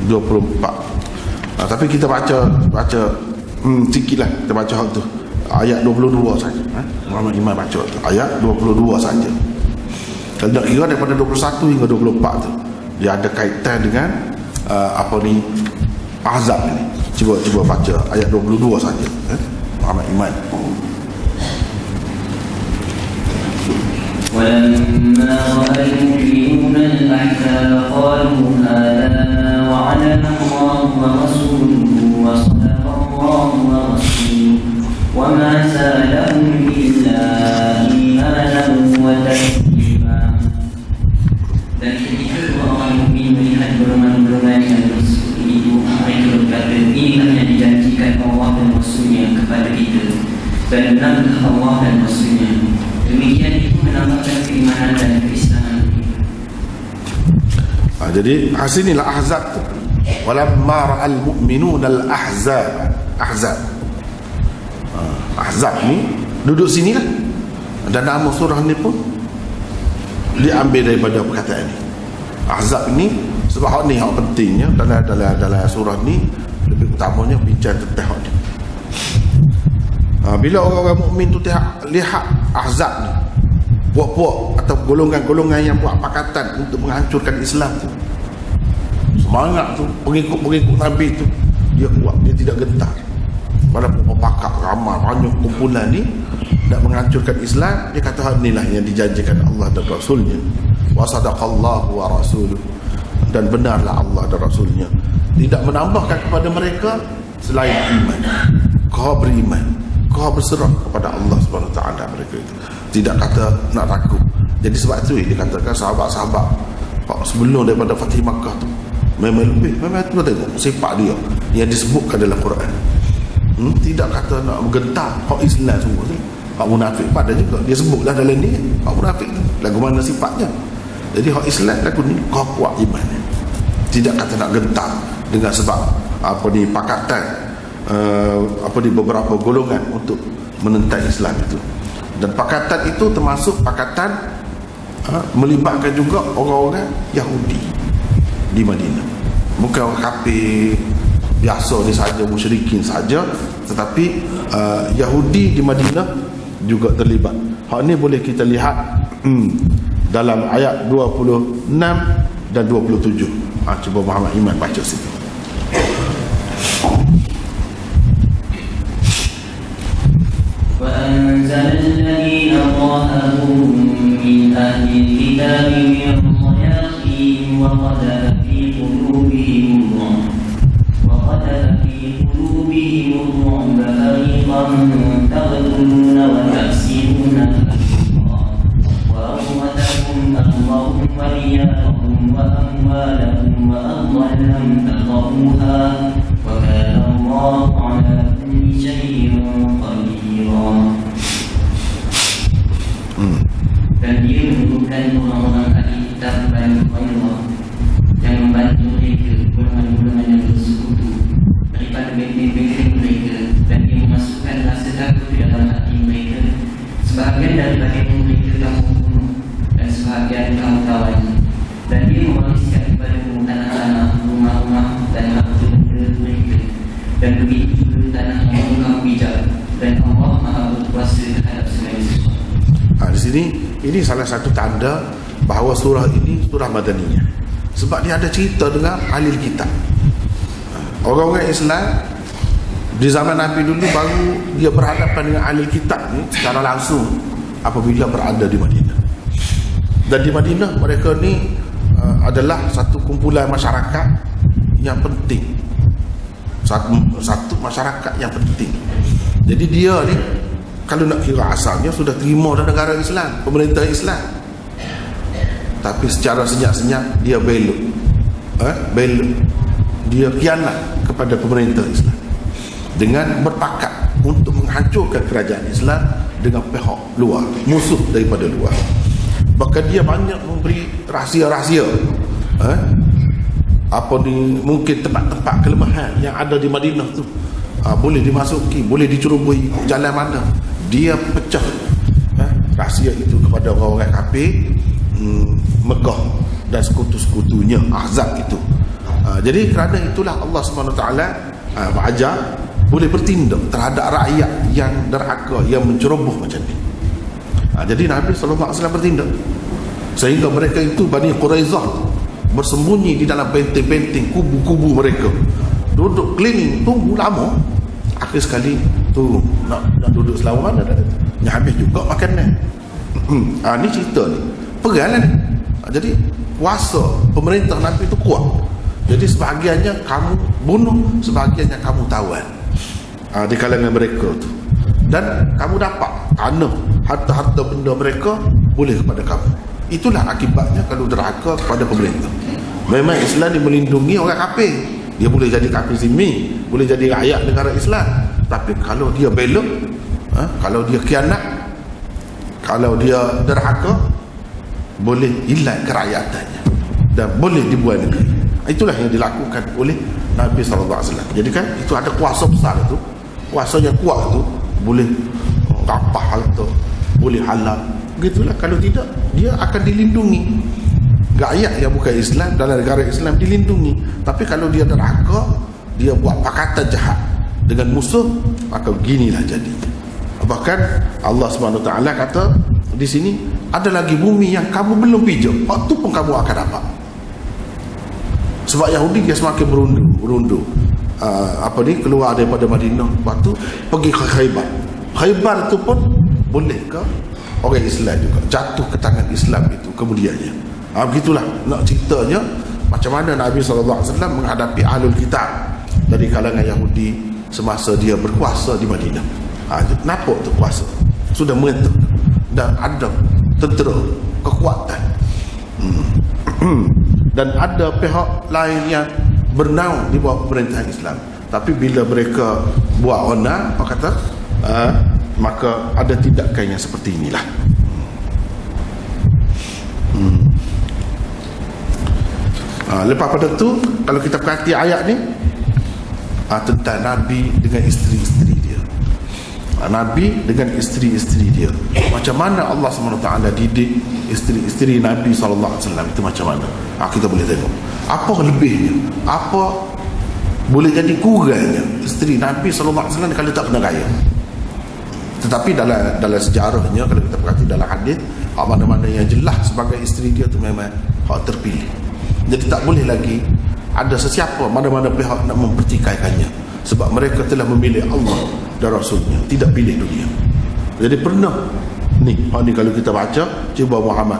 24. Tapi kita baca sikitlah, kita baca hal tu. Ayat 22 saja. Muhammad Iman baca tu. Ayat 22 saja. Kalau nak kira daripada 21 hingga 24 tu, dia ada kaitan dengan apa ni, Ahzab ni. Cuba baca ayat 22 saja. Muhammad Iman. ولما رأى المؤمنون الأحزاب قالوا هذا ما وعدنا الله ورسوله وصدق الله ورسوله وما زادهم إلا إيمانا وتسليما. Dan ketika dua orang mukmin melihat golongan-golongan yang bersuku itu, mereka berkata, inilah yang dijanjikan Allah dan Rasulnya kepada kita, dan benarlah Allah dan Rasulnya. Demikian itu menambahkan keimanan dan keislaman. Jadi hasil inilah Ahzab tu. Walamma ra'al mu'minuna al-ahzab. Ahzab ni duduk sini lah. Dan nama surah ni pun diambil daripada perkataan ni. Ahzab ni sebab hak ni hak pentingnya dalam surah ni, lebih utamanya bincang tentang hak ni. Bila orang-orang mukmin tu lihat Ahzab ni, puak-puak atau golongan-golongan yang buat pakatan untuk menghancurkan Islam tu, semangat tu, pengikut-pengikut Nabi tu, dia kuat, dia tidak gentar. Walaupun pakak ramai banyak kumpulan ni nak menghancurkan Islam, dia kata inilah yang dijanjikan Allah dan Rasulnya. Wa sadaqallahu wa rasuluh, dan benarlah Allah dan Rasulnya. Tidak menambahkan kepada mereka selain iman. Kau beriman, kau berserah kepada Allah SWT mereka itu. Tidak kata nak ragu. Jadi sebab itu dia katakan sahabat-sahabat sebelum daripada Fatih Makkah tu memang lebih, memang tu tengok sifat dia yang disebutkan dalam Quran. Tidak kata nak gentar hak Islam semua tu. Hak munafik pada juga dia sebutlah dalam ni, hak munafik lagu mana sifatnya. Jadi hak Islam lagu ni kau kuat iman. Tidak kata nak gentar dengan sebab pakatan beberapa golongan untuk menentang Islam itu. Dan pakatan itu termasuk pakatan melibatkan juga orang-orang Yahudi di Madinah. Bukan orang kafir biasa ni saja, musyrikin saja, tetapi Yahudi di Madinah juga terlibat. Hal ni boleh kita lihat dalam ayat 26 dan 27. Cuba Muhammad Iman baca situ. وأنزل الذين ظاهرهم من أهل الكتاب من صياصيهم وقذف في قلوبهم الرعب فريقا تقتلون وتأسرون فريقا وأورثكم أرضهم وديارهم وأموالهم وأرضا لم تطئوها وكان الله على كل شيء قديرا. Dan dia menentukan orang-orang ahli kitab bantu Allah yang membantu mereka, golongan-golongan yang bersekutu daripada benteng-benteng mereka, dan dia memasukkan rasa takut di dalam hati mereka. Sebahagian daripada mereka kamu bunuh dan sebahagian kamu tawan, dan dia mewariskan kepadamu tanah-tanah, rumah-rumah dan harta benda mereka, dan begitu juga tanah yang kamu bijak, dan Allah Maha berkuasa terhadap segala sesuatu. Di sini ini salah satu tanda bahawa surah ini surah Madaniyah, sebab dia ada cerita dengan ahli kitab. Orang-orang Islam di zaman Nabi dulu baru dia berhadapan dengan ahli kitab ni secara langsung apabila berada di Madinah. Dan di Madinah mereka ni adalah satu kumpulan masyarakat yang penting, satu masyarakat yang penting. Jadi dia ni kalau nak kira asalnya sudah terima dalam negara Islam, pemerintah Islam, tapi secara senyap-senyap dia belok, dia khianat kepada pemerintah Islam dengan berpakat untuk menghancurkan kerajaan Islam dengan pihak luar, musuh daripada luar. Bahkan dia banyak memberi rahsia-rahsia, mungkin tempat-tempat kelemahan yang ada di Madinah tu boleh dimasuki, boleh dicerobohi jalan mana. Dia pecah rahsia itu kepada orang-orang kafir Mekah dan sekutu-sekutunya Ahzab itu. Jadi kerana itulah Allah SWT ajar boleh bertindak terhadap rakyat yang derhaka, yang menceroboh macam ni. Jadi Nabi SAW bertindak sehingga mereka itu, Bani Quraizah, bersembunyi di dalam benteng-benteng, kubu-kubu mereka, duduk keliling, tunggu lama. Akhir sekali tu nak duduk selama mana dah, habis juga makanan. Ni cerita ni perang ni. Jadi kuasa pemerintah Nabi itu kuat. Jadi sebahagiannya kamu bunuh, sebahagiannya kamu tawan di kalangan mereka tu, dan kamu dapat tanah, harta-harta benda mereka boleh kepada kamu. Itulah akibatnya kalau derhaka kepada pemerintah. Memang Islam ni melindungi orang kafir, dia boleh jadi kafir zimmi, boleh jadi rakyat negara Islam, tapi kalau dia belok, kalau dia khianat, kalau dia derhaka, boleh hilang kerajaatannya dan boleh dibuat negeri. Itulah yang dilakukan oleh Nabi SAW. Jadi kan itu ada kuasa besar itu, kuasa yang kuat itu, boleh rapah harta, boleh halal. Begitulah. Kalau tidak, dia akan dilindungi. Rakyat yang bukan Islam dalam negara Islam dilindungi, tapi kalau dia derhaka, dia buat pakatan jahat dengan musuh, maka beginilah jadinya. Bahkan Allah SWT kata di sini, ada lagi bumi yang kamu belum pijak, waktu pun kamu akan dapat. Sebab Yahudi dia semakin berundu keluar daripada Madinah, lepas tu pergi ke Khaybar. Khaybar tu pun boleh ke orang Islam juga jatuh ke tangan Islam itu kemudiannya. Begitulah nak ceritanya macam mana Nabi SAW menghadapi ahlul kitab dari kalangan Yahudi semasa dia berkuasa di Madinah. Nampak tu kuasa sudah merentah dan ada tentera, kekuatan. Dan ada pihak lain yang bernaung di bawah pemerintahan Islam. Tapi bila mereka buat onar, orang kata maka ada tindakan yang seperti inilah. Lepas pada tu, kalau kita perhati ayat ni tentang Nabi dengan isteri-isteri dia, Nabi dengan isteri-isteri dia, macam mana Allah SWT didik isteri-isteri Nabi SAW itu macam mana. Kita boleh tengok apa lebihnya, apa boleh jadi kurangnya isteri Nabi SAW kalau tak kena raya. Tetapi dalam sejarahnya, kalau kita perhati dalam hadis, mana-mana yang jelas sebagai isteri dia tu memang hak terpilih. Jadi tak boleh lagi ada sesiapa, mana-mana pihak nak mempertikaikannya, sebab mereka telah memilih Allah dan Rasulnya, tidak pilih dunia. Jadi pernah ni kalau kita baca, cuba Muhammad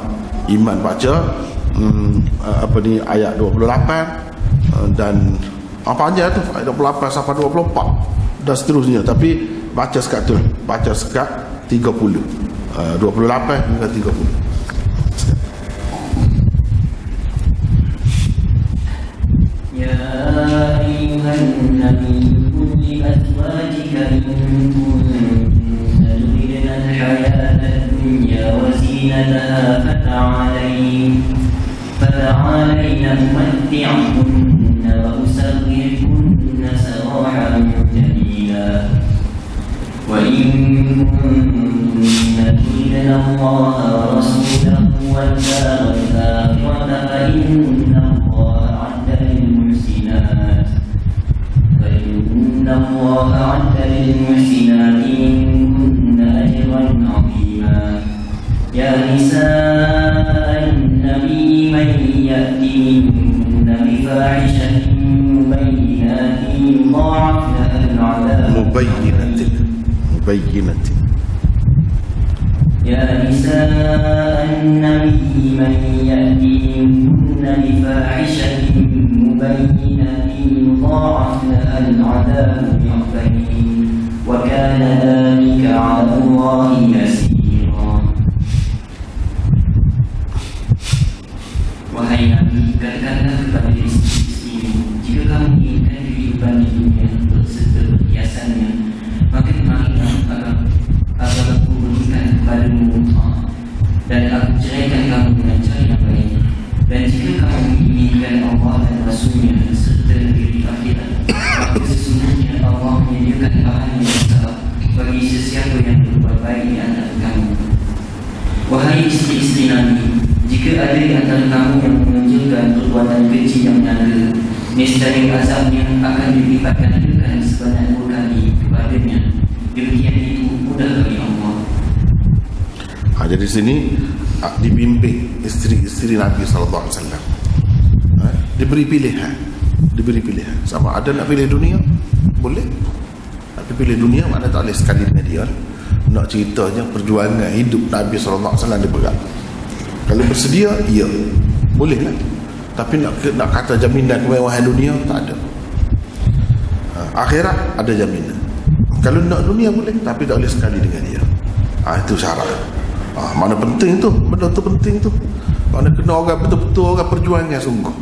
Iman baca ayat 28 dan apa aja tu, ayat 28 sampai 24 dan seterusnya. Tapi baca sekat tu, baca sekat 30, 28 hingga 30. يا أيها النبي قل لأزواجك إن كنتن تردن الحياة الدنيا وزينتها فتعالين أمتعكن وأسرحكن سراحا جميلا وإن كنتن تردن الله ورسوله والدار الآخرة فإن الله أعد للمحسنات منكن أجرا عظيما يا نساء النبي من يأتي منكن بفاحشة مبينات يضاعف لها العذاب مبينة يا نساء النبي من يأتي منكن بفاحشة مبينة يضاعف لها العذاب ضعفين وكان ذلك على الله يسيرا. Wahai Nabi, katakanlah kepada istri-istrimu, jika kamu inginkan kehidupan di dunia berserta perhiasannya, maka marilah agar aku berikan kepadamu dan aku ceraikan kamu dengan cara yang baik. Dan jika kamu menginginkan Allah dan Rasulnya serta negeri akhirat, maka sesungguhnya Allah menyediakan pahala yang besar bagi sesiapa yang berbuat baik di antara kamu. Wahai isteri-isteri Nabi, jika ada di antara kamu yang menunjukkan perbuatan keji yang menyangka, nescaya azabnya akan dilipat gandakan sebanyak 2 kali kepadanya. Demikian itu mudah bagi Allah. Jadi sini dibimbing isteri-isteri Nabi SAW, diberi pilihan, sama ada nak pilih dunia, boleh. Nak pilih dunia makna tak boleh sekali dengan dia. Nak ceritanya perjuangan hidup Nabi SAW dia berat. Kalau bersedia, ya, boleh lah. Tapi nak kata jaminan kemewahan dunia, tak ada. Akhirat ada jaminan. Kalau nak dunia boleh, tapi tak boleh sekali dengan dia. Itu syarat. Mana penting tu, benda tu penting tu. Mana kena orang betul-betul orang perjuangan sungguh.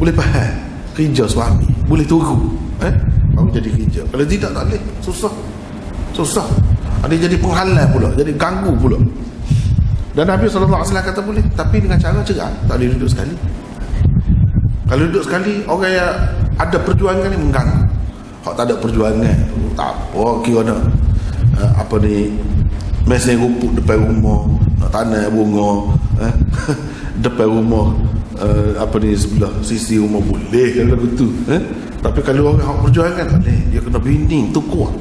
Boleh faham kerja suami, boleh tunggu baru jadi kerja. Kalau tidak, tak boleh. Susah. Ada jadi penghalang pula, jadi ganggu pula. Dan Nabi SAW kata boleh, tapi dengan cara cerai. Tak boleh duduk sekali. Kalau duduk sekali, orang yang ada perjuangan ni mengganggu. Kalau tak ada perjuangan, tak apa, kira nak mesin rupuk depan rumah, nak tanam bunga depan rumah, sebelah sisi rumah boleh kalau begitu. Tapi kalau orang yang perjuangan tak boleh, dia kena binding tu kuat.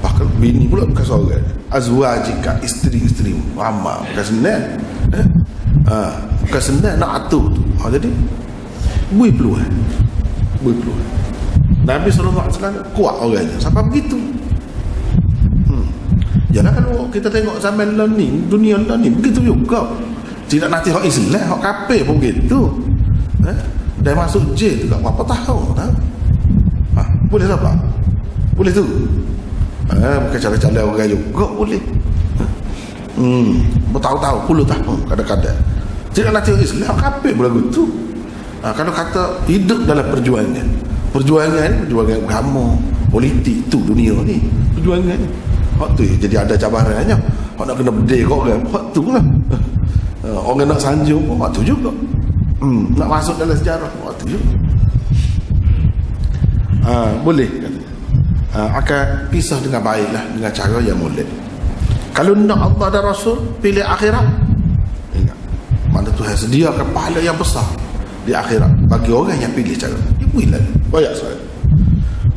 Bahkan bini pula bukan seorang. Azwajika, isteri-isteri ramai, bukan senang. Bukan senang nak atur tu. Jadi bui peluang. Nabi SAW kuat orangnya sampai begitu. Yalah, kalau kita tengok zaman lah ni, dunia lah ni begitu juga. Tidak nanti hak Islam, hak kafir pun begitu. Dah masuk jail juga berapa tahun tahu. Boleh apa? Boleh tu. Bukan cara-cara orang juga boleh. Bertahun-tahun, puluh tahun kadang-kadang. Tidak nanti hak Islam, hak kafir boleh begitu. Kalau kata hidup dalam perjuangan agama, politik tu dunia ni, perjuangan ni. Hak tu jadi ada cabarannya. Hak nak kena bedek kau kan. Hak tu lah. Orang nak sanjung pun hak tu juga. Nak masuk dalam sejarah hak tu juga. Boleh katanya. Akan pisah dengan baiklah, dengan cara yang molek. Kalau nak Allah dan Rasul pilih akhirat, ingat mana Tuhan sediakan pahala yang besar di akhirat bagi orang yang pilih cara. Ibu hilang. Banyak soal.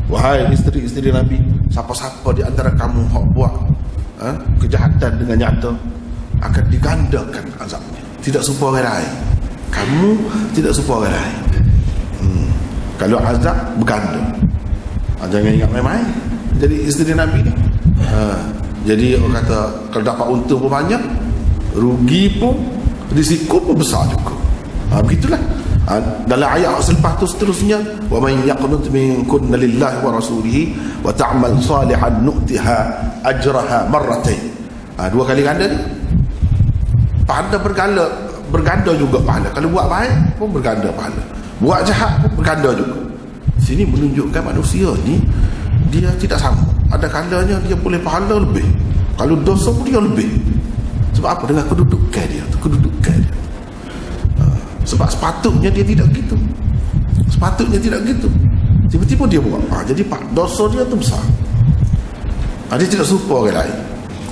Wahai isteri-isteri Nabi, siapa-siapa di antara kamu hak buat kejahatan dengan nyata akan digandakan azabnya. Tidak serupa orang lain. Kamu tidak serupa orang lain. Kalau azab berganda. Jangan ingat main-main. Jadi isteri Nabi ni. Jadi orang kata kalau dapat untung pun banyak, rugi pun, risiko pun besar juga. Begitulah. Dalam ayat selepas tu seterusnya, wa man yaqnut minkunna lillahi wa rasulihi wa ta'mal salihan nu'tiha ajraha marratain. Dua kali ganda ni. Pahala berganda juga pahala. Kalau buat baik pun berganda pahala, buat jahat pun berganda juga. Sini menunjukkan manusia ni dia tidak sama. Ada kalanya dia boleh pahala lebih, kalau dosa pun dia lebih. Sebab apa? Dengan kedudukan dia. Sebab sepatutnya dia tidak gitu. Tiba-tiba dia buat. Jadi dosa dia tu besar. Dia tidak serupa orang lain.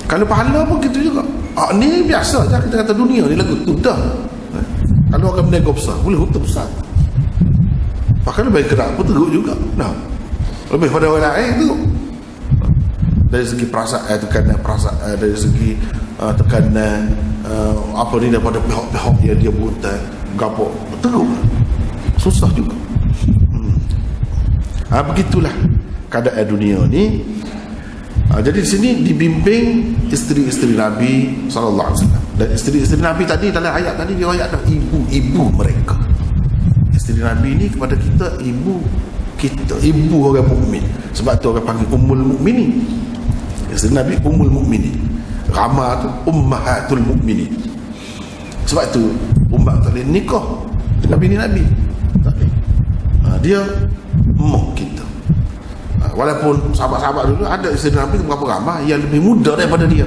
Kalau pahala pun gitu juga. Ni biasa je kita kata dunia ni lagu tu dah. Kalau orang berniaga besar, boleh hutang besar. Bahkan lebih kerak pun teruk juga. Lebih pada orang lain tu. Dari segi perasaan, tekanan perasaan, dari segi tekanan apa ni daripada pihak-pihak yang dia buat gapo teruk, susah juga. Begitulah keadaan dunia ni. Jadi di sini dibimbing isteri-isteri Nabi sallallahu alaihi wasallam. Dan isteri-isteri Nabi tadi dalam ayat tadi diriwayatkan ibu-ibu mereka. Isteri Nabi ni kepada kita ibu kita, ibu orang mukmin. Sebab tu orang panggil ummul mukminin. Isteri Nabi ummul mukminin. Ramah tu ummahatul mukminin. Sebab tu umat tak boleh nikah dengan bini Nabi. Tak boleh. Dia mak kita. Walaupun sahabat-sahabat dulu ada isteri Nabi berapa ramai yang lebih muda daripada dia,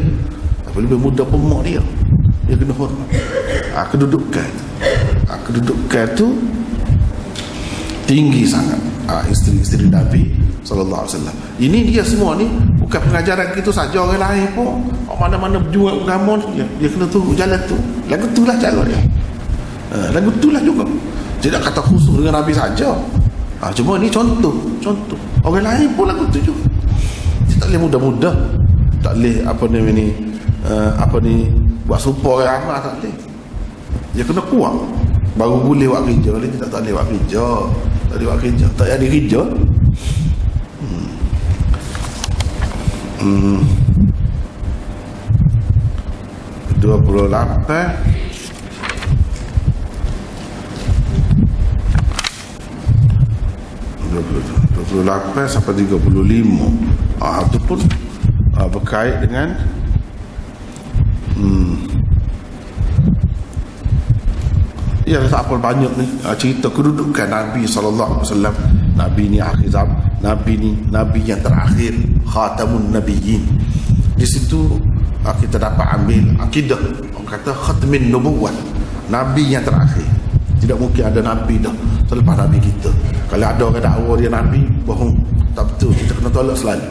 tapi lebih muda pun mak dia. Dia kena hormat. Kedudukan tu tinggi sangat. Isteri-isteri Nabi sallallahu alaihi wasallam. Ini dia semua ni bukan pengajaran kita saja, orang lain pun mana-mana berjuang agama dia kena tunggu jalan tu. Lagu tu lah cara dia. Lagu tu lah juga. Tidak kata khusus dengan Nabi saja. Cuma ni contoh. Orang lain pun lagu tu juga. Dia tak boleh mudah-mudah. Tak boleh apa ni buat serupa orang ramai, tak boleh. Dia kena kuat baru boleh buat kerja. Kalau dia tak boleh buat kerja. Tak ada kerja. 28 sampai 35. Itu pun berkait dengan ya, tak apa banyak ni cerita kedudukan Nabi SAW. Nabi ni akhir zaman, Nabi yang terakhir, khatamun nabiyyin. Di situ kita dapat ambil akidah, orang kata khatmin nubuwah, Nabi yang terakhir. Tidak mungkin ada Nabi dah selepas Nabi kita. Kalau ada orang dakwa dia Nabi, bohong, tak betul. Kita kena tolak selalu.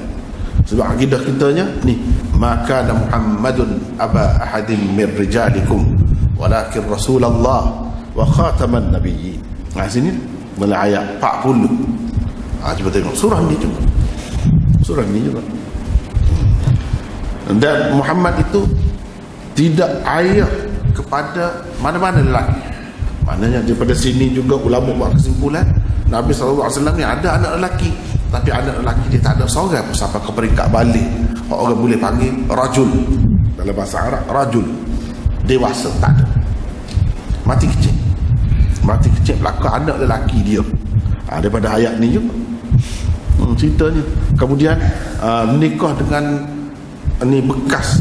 Sebab akidah kitanya ni, maka Muhammadun aba ahadin min rijalikum walakin Rasulullah wa khataman nabiyyin. Sini mulai ayat 40. Cuba tengok surah ni juga. Dan Muhammad itu tidak ayah kepada mana-mana lelaki. Maknanya daripada sini juga ulama buat kesimpulan Nabi SAW ni ada anak lelaki, tapi anak lelaki dia tak ada seorang sampai ke peringkat balik orang boleh panggil rajul. Dalam bahasa Arab rajul dewasa, tak ada. Mati kecil belakang anak lelaki dia. Daripada ayat ni juga ceritanya. Kemudian menikah dengan ni bekas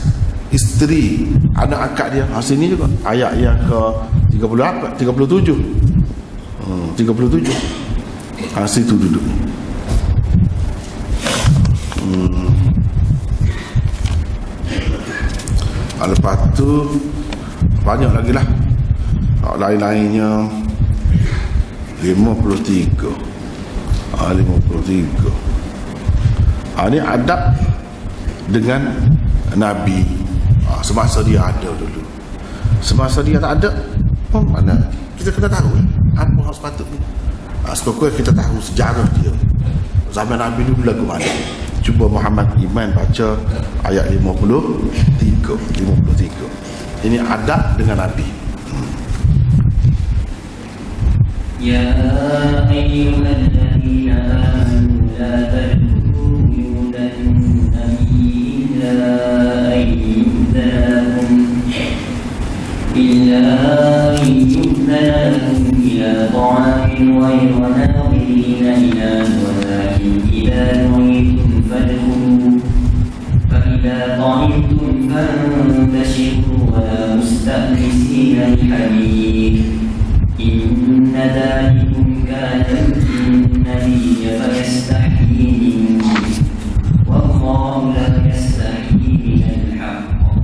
isteri anak akak dia. Sini juga ayat yang ke 37. Situ duduk. Lepas tu banyak lagi lah lain-lainnya. 53. Ini adab dengan Nabi semasa dia ada dulu. Semasa dia tak ada, mana kita kena tahu apa yang sepatutnya. Sekurang kita tahu sejarah dia. Zaman Nabi dulu lagu mana. Cuba Muhammad Iman baca ayat 53. Ini adab dengan Nabi. Ya ayyuhalladzina amanu la tadkhulu buyutan nabiy illa ayyuhalladzina ila ta'amin ghayra nadirina ila walakin idza nu'itum fadkhulu fa idza ta'imtum fantashiru wa la musta'nisina lihadith inna dhalikum kana an-nabiyya fayastahi minkum wallahu la yastahi minal haqq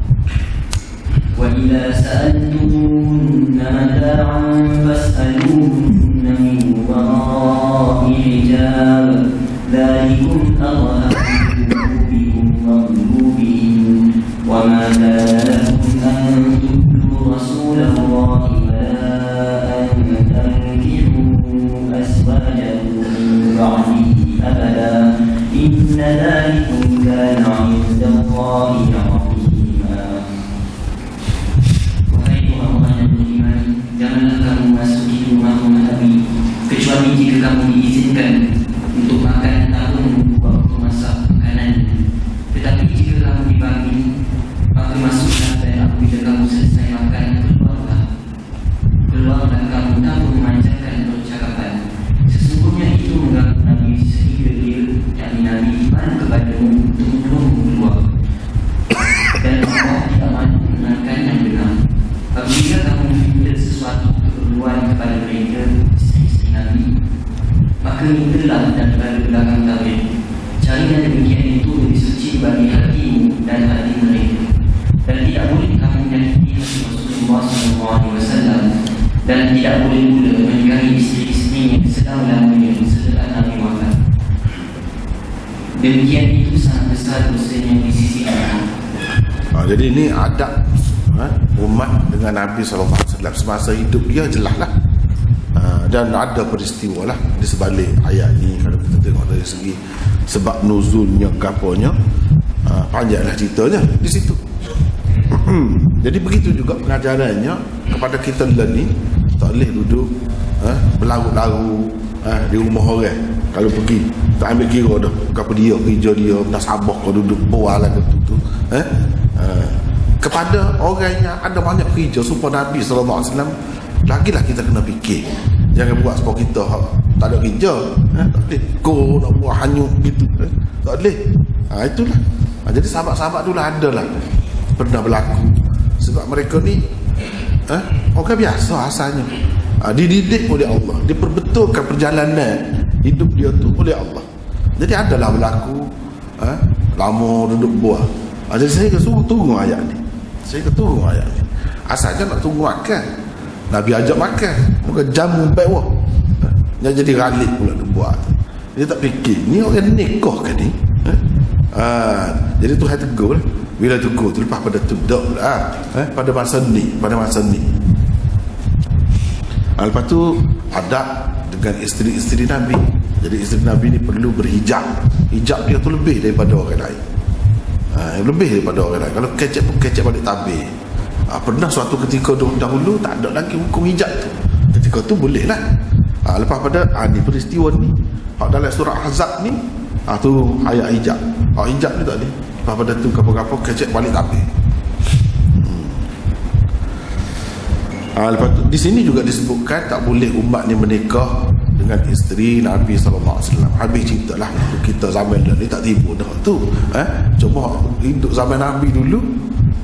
wa idza sa'altumunna mata'an fas'aluhunna min wara'i hijab dhalikum adharu qulubikum wa qulubihim wa ma kana lakum an tu'tu rasulallahi أبدا إن ذلكم كان عند الله عظيما. Wahai orang-orang yang beriman, janganlah kamu masuki rumah-rumah Nabi kecuali jika kamu diizinkan untuk makan ataupun waktu masak makanan. Tetapi jika kamu dipanggil, maka masuklah dan apabila kamu selesai makan, keluarlah kamu tanpa memanjangkan percakapan. Sesungguhnya itu mengganggu Nabi sehingga dia Nabi iman kepadamu untuk menyuruhmu keluar. Dan Allah tidak mahu mengenalkan yang benar. Apabila kamu minta sesuatu keperluan kepada mereka isteri-isteri Nabi, maka mintalah daripada belakang tabir. Carilah demikian itu lebih suci bagi hatimu dan hati mereka. Dan tidak boleh kamu menyakiti Rasulullah SAW, dan tidak boleh pula menikahi isteri-isterinya selama-lamanya setelah Nabi wafat. Demikian itu sangat besar dosanya di sisi Allah. Jadi ini adab umat dengan Nabi SAW semasa hidup dia, jelas lah. Dan ada peristiwa lah di sebalik ayat ni. Kalau kita tengok dari segi sebab nuzulnya, kaponya, panjanglah ceritanya di situ. Jadi begitu juga pengajarannya kepada kita ni. Tak boleh duduk berlarut-larut di rumah orang. Kalau pergi tak ambil kira dah apa dia, kerja dia, dah sabah kau duduk bual lah tu. Kepada orang yang ada banyak kerja supaya Nabi SAW, lagilah kita kena fikir. Jangan buat sebab kita tak ada kerja, tak boleh kau nak buat hanyut gitu, tak boleh. Itulah. Jadi sahabat-sahabat tu lah adalah pernah berlaku. Sebab mereka ni orang biasa asalnya, dididik oleh Allah, diperbetulkan perjalanan hidup dia tu oleh Allah. Jadi adalah berlaku lama duduk buah. Jadi saya suruh tunggu ayat ni. Asalnya nak tunggu makan, Nabi ajak makan, bukan jamu baik wah. Dia jadi ralik pula dia buat. Dia tak fikir ni orang nikah kan ni. Jadi Tuhan tegur lah. Bila tegur tu lepas pada tuduk lah, pada masa ni. Lepas tu adab dengan isteri-isteri Nabi. Jadi isteri Nabi ni perlu berhijab. Hijab dia tu lebih daripada orang lain. Lebih daripada orang lain. Kalau kecek pun kecek balik tabir. Pernah suatu ketika dahulu tak ada lagi hukum hijab tu, ketika tu boleh lah. Lepas pada ni peristiwa ni dalam surah Ahzab ni, tu ayat hijab. Hijab ni tak boleh. Lepas pada tu kapal-kapal kecek balik tabir. Lepas tu di sini juga disebutkan tak boleh umat ni menikah dengan isteri Nabi SAW. Habis cerita lah kita zaman dah ni tak tipu dah tu. Coba hidup zaman Nabi dulu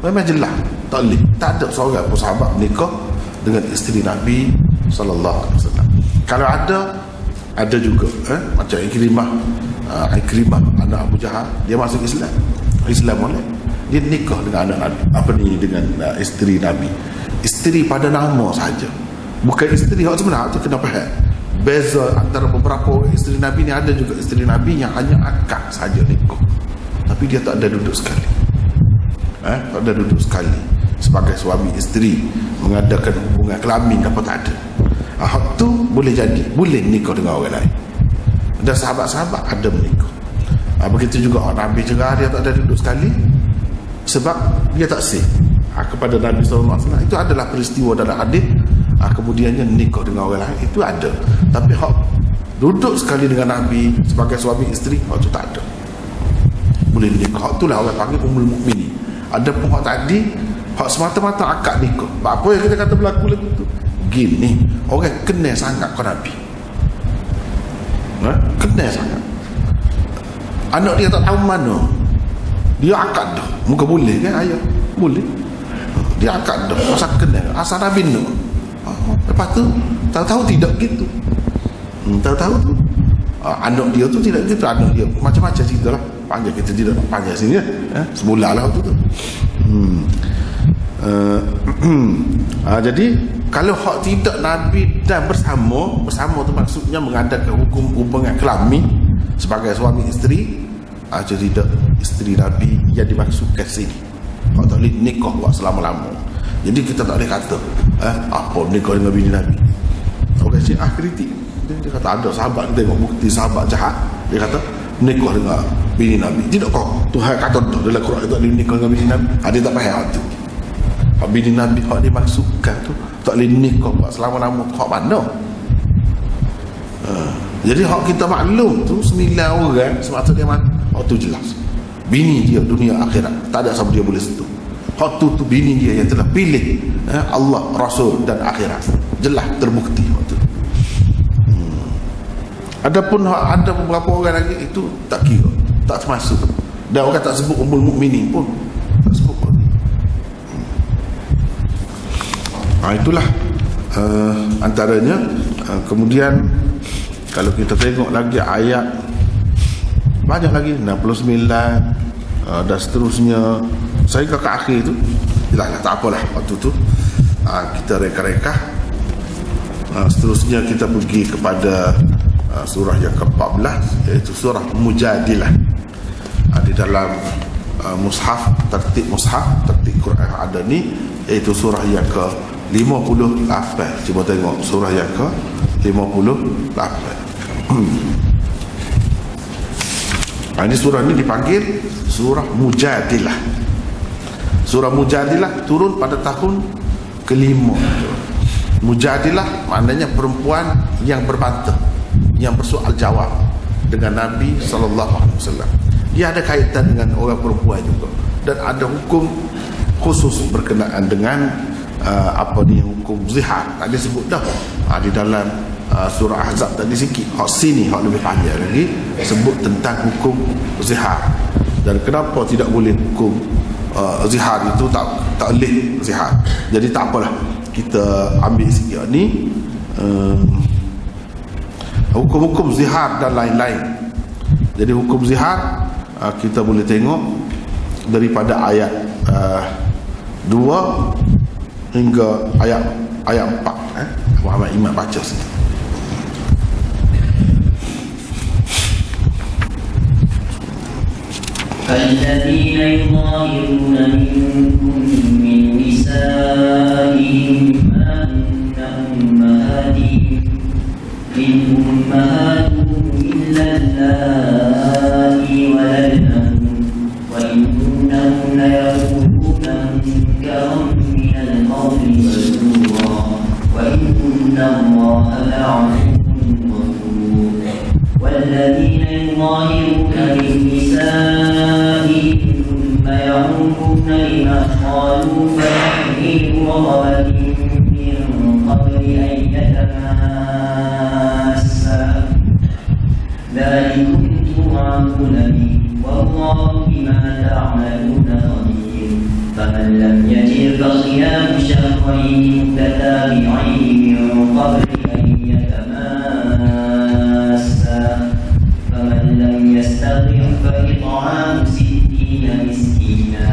memang jelas tak boleh. Tak ada seorang pun sahabat menikah dengan isteri Nabi SAW. Kalau ada juga macam Ikrimah anak Abu Jahal, dia masuk Islam boleh. Dia nikah dengan anak dengan isteri Nabi. Isteri pada nama saja, bukan isteri hak sebenar. Tu kena faham beza antara beberapa isteri Nabi ni. Ada juga isteri Nabi yang hanya akad saja nikah, tapi dia tak ada duduk sekali. Tak ada duduk sekali sebagai suami isteri, mengadakan hubungan kelamin apa tak ada. Hak tu boleh jadi, boleh nikah dengan orang lain. Dan sahabat-sahabat ada menikah. Begitu juga Nabi juga dia tak ada duduk sekali sebab dia tak sah kepada Nabi SAW. Itu adalah peristiwa dalam hadis. Kemudiannya nikah dengan orang lain itu ada, tapi hak duduk sekali dengan Nabi sebagai suami isteri, hak tu tak ada. Boleh nikah. Hak tu lah orang panggil Ummul Mukminin. Ada pun hak tadi, hak semata-mata akad nikah. Apa yang kita kata berlaku lagu tu gini, orang kenal sangat ke Nabi, kenal sangat. Anak dia tak tahu mana, dia akad dah. Muka boleh kan ayah? Boleh. Dia akad dah, asal kenal, asal Nabi ni. Lepas tu tahu-tahu tidak gitu. Tahu-tahu tu anak dia tu tidak gitu. Anak dia macam-macam cerita lah, panjang kita tidak panjang sini semula lah tu. Jadi kalau hak tidak Nabi dan bersama tu maksudnya mengadakan hukum hubungan kelamin sebagai suami isteri. Jadi tidak isteri Nabi yang dimaksudkan sini. Hak tak boleh nikah buat selama-lama. Jadi kita tak boleh kata apa nikah dengan bini Nabi. Orang Syiah kritik. Dia kata ada sahabat, dia tengok bukti sahabat jahat, dia kata nikah dengan bini Nabi. Tidak kau Tuhan kata dalam Quran itu ada nikah dengan bini Nabi. Dia tak faham tu. Hak bini Nabi hak dimaksudkan tu tak boleh nikah buat selama-lama. Hak mana? Jadi hak kita maklum tu 9 orang semasa dia mati. Hak tu jelas. Bini dia dunia akhirat, tak ada siapa dia boleh sentuh. Hak tu bini dia yang telah pilih Allah, Rasul dan akhirat. Jelas terbukti waktu tu. Adapun ada beberapa orang lagi itu tak kira, tak termasuk. Dan orang tak sebut Ummul Mukminin pun tak sebut pun. Itulah antaranya. Kemudian kalau kita tengok lagi ayat banyak lagi 69 dan seterusnya. Saya ke akhir tu tak apalah waktu tu kita reka-reka. Seterusnya kita pergi kepada surah yang ke-14, iaitu surah Mujadilah. Di dalam mushaf, tertib Quran ada ni, iaitu surah yang ke-58. Cuba tengok surah yang ke-58. Ini surah ni dipanggil surah Mujadilah. Surah Mujadilah turun pada tahun ke-5. Mujadilah maknanya perempuan yang berbantah, yang bersoal jawab dengan Nabi SAW. Dia ada kaitan dengan orang perempuan juga, dan ada hukum khusus berkenaan dengan hukum zihar. Tadi sebut dah di dalam surah Ahzab tadi sikit. Hak sini hak lebih panjang lagi sebut tentang hukum zihar, dan kenapa tidak boleh hukum zihar itu tak boleh zihar. Jadi tak apalah, kita ambil sikit ni hukum-hukum zihar dan lain-lain. Jadi hukum zihar kita boleh tengok daripada ayat 2 hingga ayat 4. Muhammad Imam baca sikit. الذين يظاهرون منكم من نسائهم ما هن أمهاتهم إن أمهاتهم إلا اللائي ولدنهم وإنهم والذين يظاهرون من نسائهم ثم يعودون لما قالوا فيحملوا رغبة من قبل أن يتماسا ذلكم توعدون به والله بما تعملون خبير فمن لم يجد فصيام شهرين متتابعين من قبل أن يتماسا فمن لم يستطع فإطعام 60 مسكينا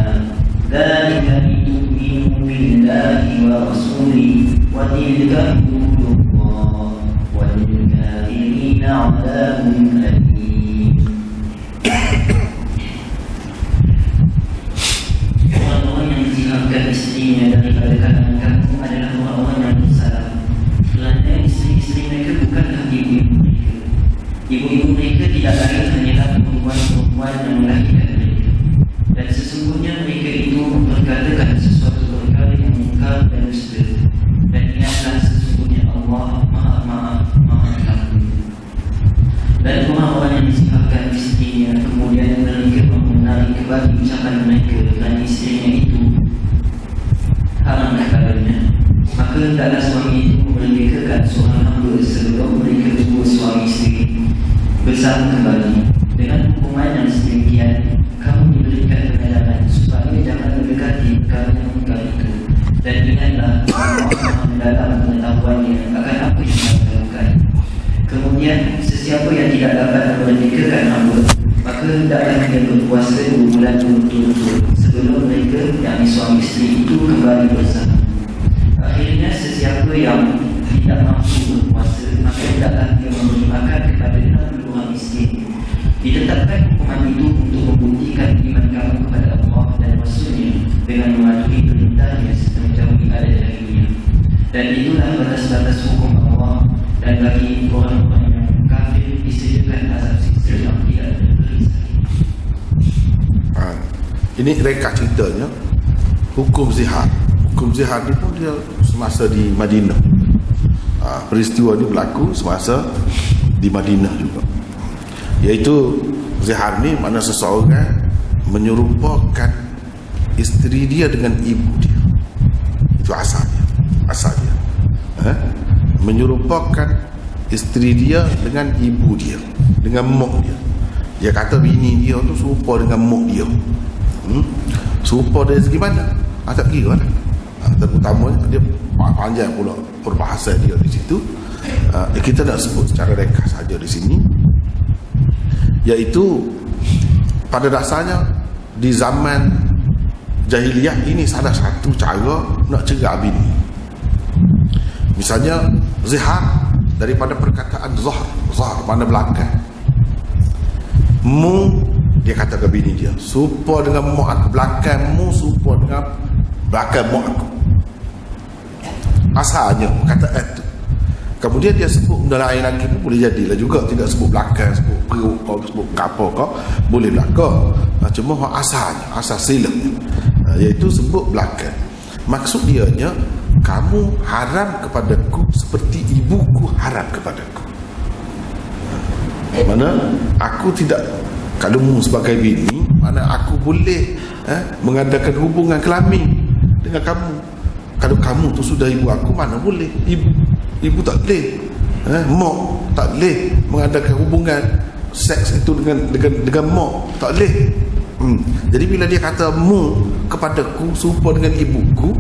ذلك لتؤمنوا بالله ورسوله وتلك حدود الله وللكافرين عذاب أليم. Orang-orang yang menjihadkan istrinya daripada kalangan kamu adalah orang-orang yang bersalah. Kerana isteri-isteri mereka bukanlah ibu-ibu mereka. Ibu-ibu mereka tidak lain hanyalah perempuan-perempuan yang melahirkan mereka. Dan sesungguhnya mereka itu memperkatakan sesuatu perkara yang mungkar dan dusta. Dan ingatlah sesungguhnya Allah Maha Pengampun. Dan orang-orang yang menjihadkan istrinya kemudian mereka menarik kembali ucapan mereka kerana istrinya itu haram kepadanya, maka hendaklah suami itu memerdekakan seorang hamba sebelum mereka berdua suami isteri bersama kembali. Dengan hukuman yang sedemikian kamu diberikan kebenaran supaya jangan mendekati perkara yang mungkar itu. Dan ingatlah Allah mendalam pengetahuannya akan apa yang kamu lakukan. Kemudian sesiapa yang tidak dapat memerdekakan hamba, maka hendaklah dia berpuasa 2 bulan berturut-turut sebelum mereka yang suami isteri itu kembali bersama. Akhirnya sesiapa yang tidak mampu berpuasa, maka hendaklah dia memberi makan kepada 60 orang miskin. Ditetapkan hukuman itu untuk membuktikan iman kamu kepada Allah dan Rasulnya dengan mematuhi perintahnya serta menjauhi adat jahiliyah. Dan itulah batas-batas hukum Allah. Dan bagi orang-orang yang kafir disediakan azab siksa yang tidak terberi sakit. Ini reka ceritanya hukum zihar. Hukum zihar ni pun dia semasa di Madinah. Peristiwa ni berlaku semasa di Madinah juga. Iaitu zihar ni mana seseorang menyerupakan isteri dia dengan ibu dia. Itu asalnya. Menyerupakan isteri dia dengan ibu dia, dengan mak dia. Dia kata bini dia tu serupa dengan mak dia. Serupa dari segi mana? Tak kira lah. Terutamanya dia panjang pula perbahasan dia di situ. Kita nak sebut secara ringkas saja di sini. Iaitu pada dasarnya di zaman jahiliyah ini salah satu cara nak cegah bini. Misalnya zihar daripada perkataan zahar mana belakang. Mu dia kata ke bini dia, serupa dengan mak aku, belakangmu serupa dengan belakang mak aku. Asalnya perkataan itu. Kemudian dia sebut benda lain lagi pun boleh jadilah juga, tidak sebut belakang, sebut perut kau, sebut kapal kau, boleh belakang. Cuma asalnya, asal silapnya, iaitu sebut belakang. Maksud dianya, kamu haram kepadaku seperti ibuku haram kepadaku. Mana aku tidak, kalau mu sebagai bini, mana aku boleh mengadakan hubungan kelamin dengan kamu. Kalau kamu tu sudah ibu aku, mana boleh. Ibu tak boleh, mak tak boleh mengadakan hubungan seks itu dengan mak, tak boleh. Jadi bila dia kata mu kepadaku serupa dengan ibuku,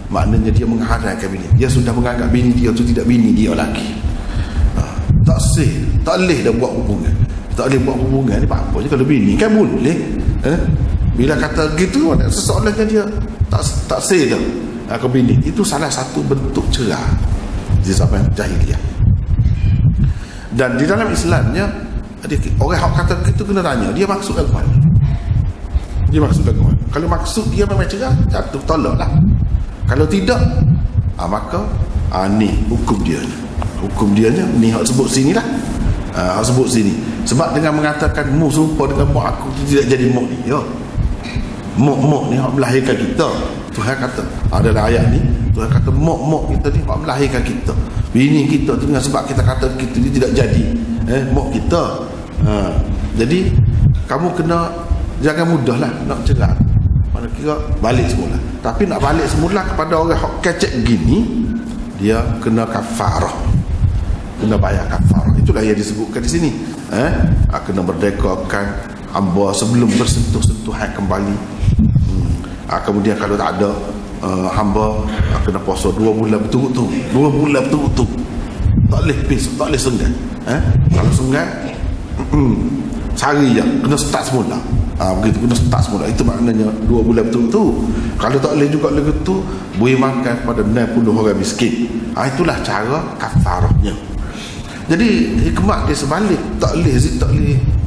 maknanya dia mengharamkan bini. Dia sudah menganggap bini dia tu tidak bini dia lagi. Tak boleh dah buat hubungan. Tak boleh buat hubungan ni apa je kalau bini kan boleh. Bila kata gitu, seseorangnya dia tak sah dah ke bini. Itu salah satu bentuk cerah di zaman jahiliyah. Dan di dalam Islamnya, orang yang kata itu kena tanya, dia maksud apa mana? Dia maksud apa mana? Kalau maksud dia memang cerah, jatuh tolaklah. Kalau tidak, maka ni hukum dia. Hukum dia ni hak sebut sini lah. Hak sebut sini. Sebab dengan mengatakan mu serupa dengan mak aku, tu tidak jadi mak ni. Ya. Mak ni hak melahirkan kita. Tuhan kata, dalam ayat ni Tuhan kata mak kita ni hak melahirkan kita. Bini kita tu dengan sebab kita kata kita ni tidak jadi mak kita. Jadi kamu kena jangan mudahlah nak cerai. Mana kira balik semula. Tapi nak balik semula kepada orang hak kecek gini, dia kena kafarah. Kena bayar kafarah. Itulah yang disebutkan di sini. Kena merdekakan hamba sebelum bersentuh-sentuhan kembali. Kemudian kalau tak ada hamba kena puasa 2 bulan betul-betul. 2 bulan betul-betul. Tak boleh besok, tak boleh senggan. Kalau senggan sehari je kena start semula. Begitu kena start semula. Itu maknanya 2 bulan betul-betul. Kalau tak boleh juga lagi tu, boleh makan pada 60 orang miskin. Itulah cara kafarahnya. Jadi hikmah dia sebalik. Tak boleh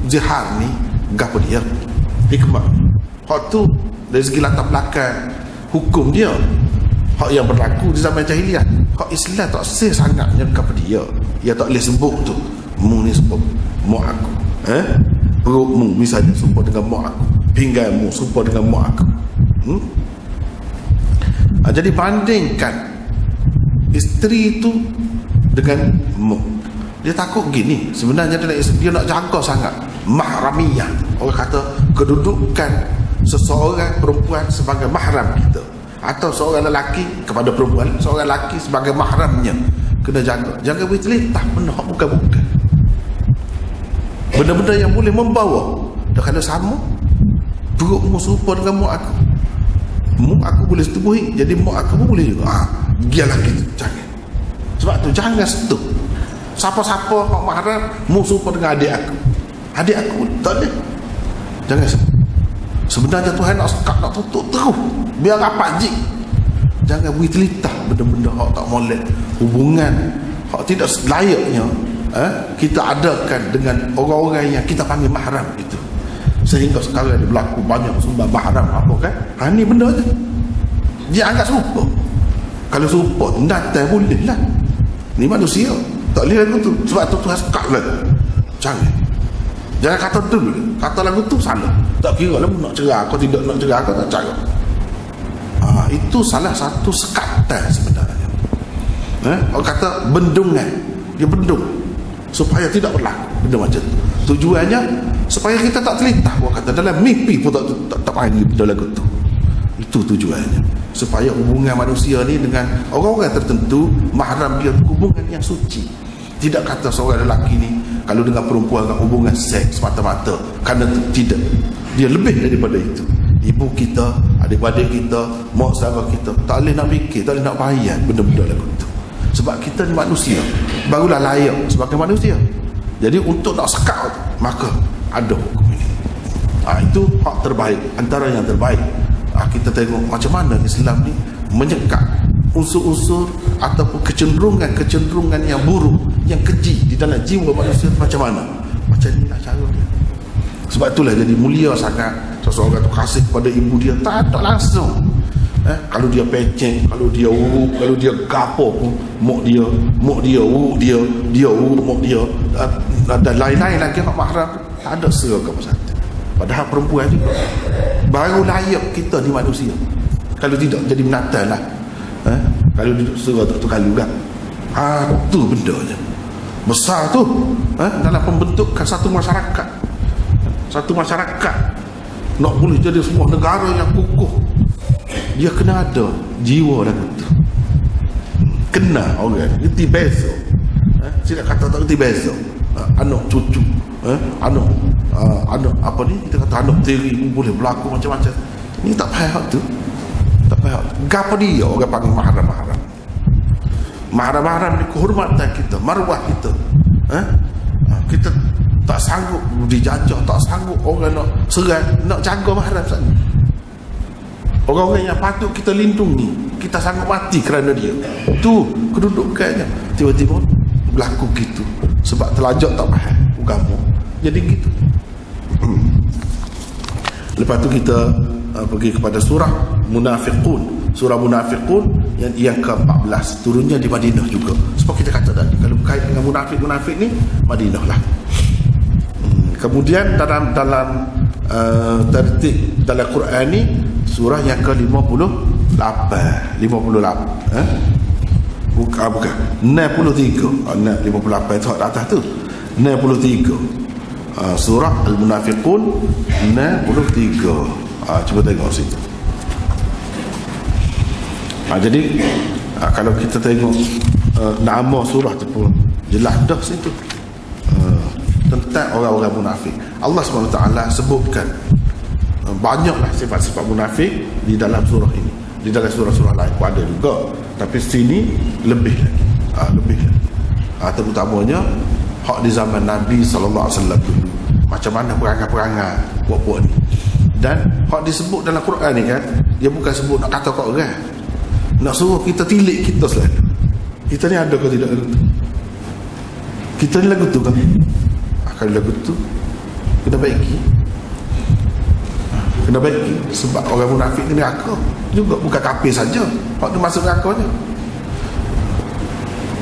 zihar ni gapo dia hikmah. Hak tu dari segi latar belakang hukum dia, hak yang berlaku di zaman jahiliah. Hak Islam tak sih sangatnya gapo dia. Dia tak boleh sebut tu mu ni sebut mak aku. Perutmu misalnya serupa dengan mak aku, pinggangmu serupa dengan mak aku. Jadi bandingkan isteri tu dengan mak. Dia takut gini, sebenarnya dia nak jaga sangat mahramiyah. Orang kata kedudukan seseorang perempuan sebagai mahram kita, atau seorang lelaki kepada perempuan, seorang lelaki sebagai mahramnya, kena jaga. Jangan bertelitah benda bukan-bukan, benda-benda yang boleh membawa. Dan kalau sama perutmu serupa dengan mak aku, mak aku boleh setubuhi, jadi mak aku pun boleh juga. Dia lagi tu jangan. Sebab tu jangan sentuh siapa-siapa hak mahram mu serupa dengan adik aku. Adik aku tak boleh. Jangan sentuh. Sebenarnya Tuhan nak sekat, nak tutup terus biar rapat jik. Jangan beri telitah benda-benda hak tak molek, hubungan hak tidak layaknya kita adakan dengan orang-orang yang kita panggil mahram itu. Sehingga sekarang dia berlaku banyak sumber mahram apa kan. Ni benda je dia anggap serupa. Kalau serupa datang boleh lah. Ni manusia tak boleh lagu tu. Sebab tu Tuhan sekat lah. Jangan kata dulu, kata lagu tu salah. Tak kira lah nak cerai kau tidak nak cerai kau tak cara. Itu salah satu sekatan sebenarnya. Orang kata bendungan, dia bendung supaya tidak berlaku benda macam tu. Tujuannya supaya kita tak telitah. Orang kata dalam mimpi pun tak panggil benda lagu tu. Itu tujuannya, supaya hubungan manusia ni dengan orang-orang tertentu mahram dia hubungan yang suci. Tidak kata seorang lelaki ni kalau dengan perempuan dengan hubungan seks semata-mata, kerana tidak, dia lebih daripada itu. Ibu kita, adik-adik kita, mak saudara kita, tak boleh nak fikir, tak boleh nak bayar benda-benda lagu tu. Sebab kita ni manusia, barulah layak sebagai manusia. Jadi untuk nak sekat, maka ada hukum ini. Itu hak terbaik, antara yang terbaik. Kita tengok macam mana Islam ni menyekat unsur-unsur ataupun kecenderungan yang buruk, yang keji di dalam jiwa manusia. Macam mana? Macam inilah cara dia. Sebab itulah jadi mulia sangat seseorang tu kasih kepada ibu dia, tak ada langsung. Kalau dia peceng, kalau dia uruk, kalau dia gapo pun mak dia uruk dia uruk mak dia, dan lain-lain lagi hak mahram, tak ada seragam satu. Padahal perempuan juga baru layak kita di manusia. Kalau tidak jadi binatang lah. Kalau duduk surah tu kalau kan. Tu benda je besar tu dalam pembentukan satu masyarakat. Satu masyarakat nak boleh jadi sebuah negara yang kukuh, dia kena ada jiwa lagu tu. Kena orang ngerti beza. Tidak kata tak ngerti beza. Anak cucu, anak apa ni, kita kata anak tiri boleh berlaku macam-macam. Ni tak payah tu. Tak payah. Gapo dia orang panggil mahram-mahram. Mahram-mahram ni kehormatan kita, maruah kita. Kita tak sanggup dijajah, tak sanggup orang nak serang, nak jaga mahram sana. Orang-orang yang patut kita lindungi, kita sanggup mati kerana dia. Tu kedudukannya. Tiba-tiba berlaku gitu. Sebab terlajak tak faham agama. Jadi gitu. Lepas tu kita pergi kepada surah Munafiqun. Surah Munafiqun yang ke-14, turunnya di Madinah juga. Sebab kita kata tadi, kalau berkait dengan munafik ni, Madinah lah. Kemudian dalam tertib dalam Quran ni, surah yang ke-58. 58 bukan 63. 58 tu di atas tu. 63. Surah Al-Munafiqun 63. Cuba tengok situ. Jadi kalau kita tengok nama surah tu pun jelas dah situ tentang orang-orang munafik. Allah SWT sebutkan banyaklah sifat-sifat munafik di dalam surah ini. Di dalam surah-surah lain pun ada juga, tapi sini lebih lagi. Lebih lagi. Terutamanya hak di zaman Nabi SAW dulu, macam mana perangai-perangai puak-puak ni. Dan hak disebut dalam Quran ni kan, dia bukan sebut nak kata kat orang, nak suruh kita tilik kita selalu. Kita ni ada ke tidak lagu tu? Kita ni lagu tu kan? Kalau lagu tu kena baiki, kena baiki. Sebab orang munafik ni neraka juga, bukan kafir saja hak tu masuk neraka je.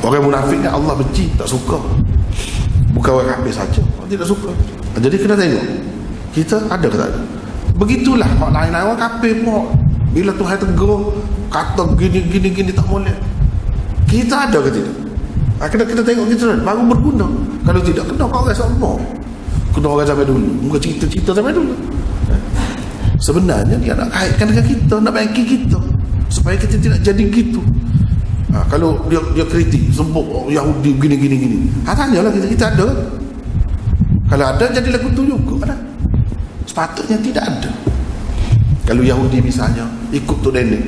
Orang munafik ni Allah benci, tak suka. Bukan orang kafir saja, Allah tidak suka. Jadi kena tengok kita ada ke tak ada. Begitulah hak lain-lain orang kafir pun, bila Tuhan tegur kata gini tak boleh, kita ada ke tidak? Kena tengok kita baru berguna. Kalau tidak, kena orang sama, kena orang sampai dulu, muka cerita sampai dulu. Sebenarnya dia nak kaitkan dengan kita, nak baiki kita supaya kita tidak jadi gitu. Kalau dia kritik sebut Yahudi gini. Tanyalah kita ada. Kalau ada, jadi lagu tu juga ada. Sepatutnya tidak ada. Kalau Yahudi misalnya ikut tu nenek,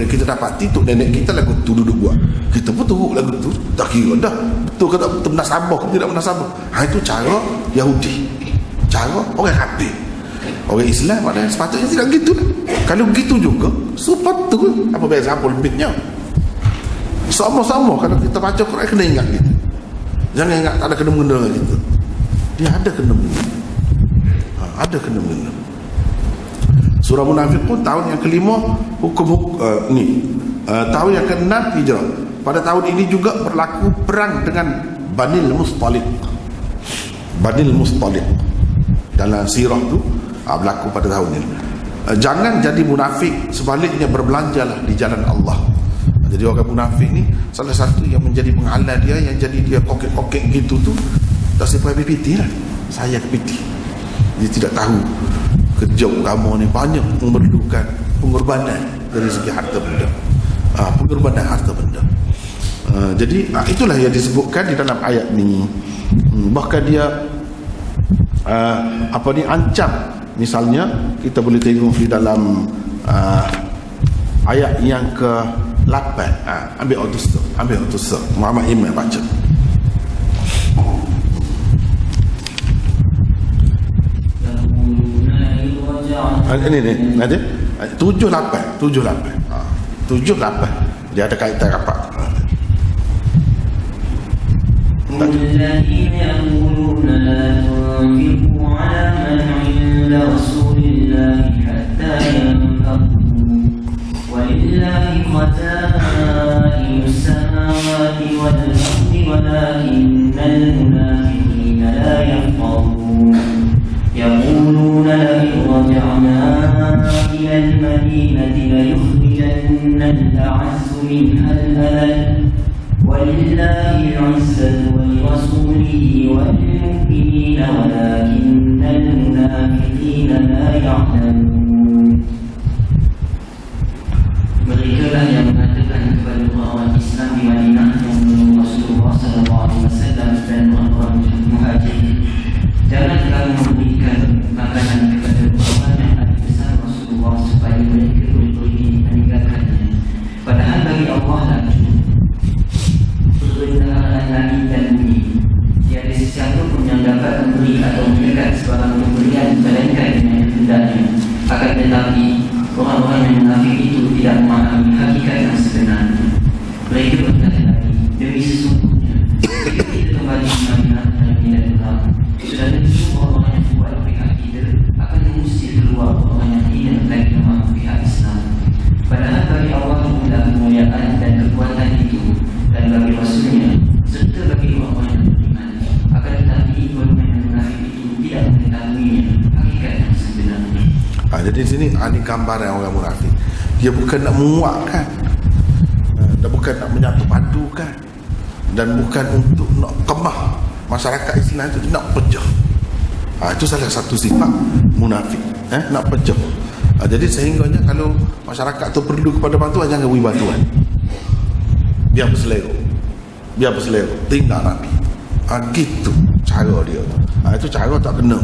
kita dapati tu nenek kita lagu tu duduk buat, kita pun turut lagu tu, tak kira dah betul ke tak betul, menasabah ke tidak menasabah. Itu cara Yahudi, cara orang kafir. Orang Islam maknanya sepatutnya tidak gitu lah. Kalau begitu juga sepatutnya apa beza apa lebihnya. Sama-sama kalau kita baca Quran kena ingat gitu. Jangan ingat tak ada kena-mengena dengan kita. Dia ada kena-mengena. Ada kena-mengena. Surah Munafiqun tahun yang kelima tahun yang ke-6 Hijrah. Pada tahun ini juga berlaku perang dengan Banil Mustaliq. Dalam sirah tu berlaku pada tahun ini. Jangan jadi munafik, sebaliknya berbelanjalah di jalan Allah. Jadi orang munafik ni salah satu yang menjadi penghalang dia, yang jadi dia kokek-kokek gitu tu, tak sampai PPT lah. Saya PPT. Dia tidak tahu kerja agama ni banyak memerlukan pengorbanan dari segi harta benda. Pengorbanan harta benda. Jadi itulah yang disebutkan di dalam ayat ni. Bahkan dia ancam. Misalnya kita boleh tengok di dalam ayat yang ke-8. Ambil autus. Muhammad Iman baca. Ini aja 78. Dia ada kaitan rapat. الذين يقولون لا تنفقوا على من عند رسول الله حتى ينفقوا ولله خزائن السماوات والأرض ولكن المنافقين لا يفقهون يقولون لئن رجعنا إلى المدينة ليخرجن الأعز منها الأذل ولله العزة ولرسوله وللمؤمنين ولكن المنافقين لا يعلمون. Mereka yang mengatakan kepada orang Islam di Madinah yang menurut Rasulullah SAW dan orang-orang muhajir, jangan kamu memberikan makanan kepada orang yang ada besar Rasulullah supaya mereka boleh pergi meninggalkannya. Padahal bagi Allah lah perbendaharaan langit dan bumi. Tiada sesiapa pun yang dapat memberi atau mendekat sebarang pemberian melainkan dengan kehendaknya. Akan tetapi orang-orang yang munafik itu tidak memahami hakikat yang sebenarnya. Mereka berkata lagi, demi sesungguhnya jika kita kembali ke Madinah dan tidak pulang, sudah tentu orang-orang yang buat pihak kita akan mengusir keluar orang yang tidak lagi nama pihak Islam. Padahal bagi Allah itulah kemuliaan dan kekuatan itu, dan bagi Rasulnya serta bagi orang-orang yang beriman. Akan tetapi golongan yang munafik itu tidak mengetahuinya hakikat yang sebenarnya. Jadi di sini ini gambaran orang munafik. Dia bukan nak menguatkan, dan bukan nak menyatu padukan, dan bukan untuk nak kemah masyarakat Islam itu nak pecah. Itu salah satu sifat munafik, nak pecah. Jadi sehingganya kalau masyarakat tu perlu kepada bantuan, jangan beri bantuan. Biar berselera, tinggal Nabi. Gitu cara dia tu. Itu cara tak kena.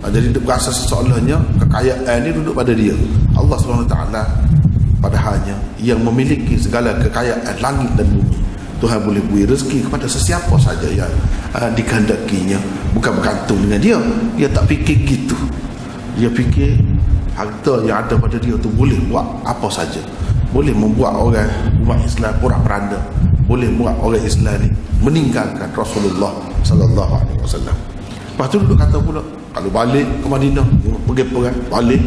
Jadi dia berasa seolah-olahnya kekayaan ni duduk pada dia. Allah SWT padahalnya yang memiliki segala kekayaan langit dan bumi. Tuhan boleh beri rezeki kepada sesiapa saja yang dikehendakinya, bukan bergantung dengan dia. Dia tak fikir gitu. Dia fikir harta yang ada pada dia tu boleh buat apa saja. Boleh membuat orang umat Islam porak-poranda, boleh buat orang Islam ni meninggalkan Rasulullah sallallahu alaihi wasallam. Lepas tu duduk kata pula, kalau balik ke Madinah, pergi perang balik,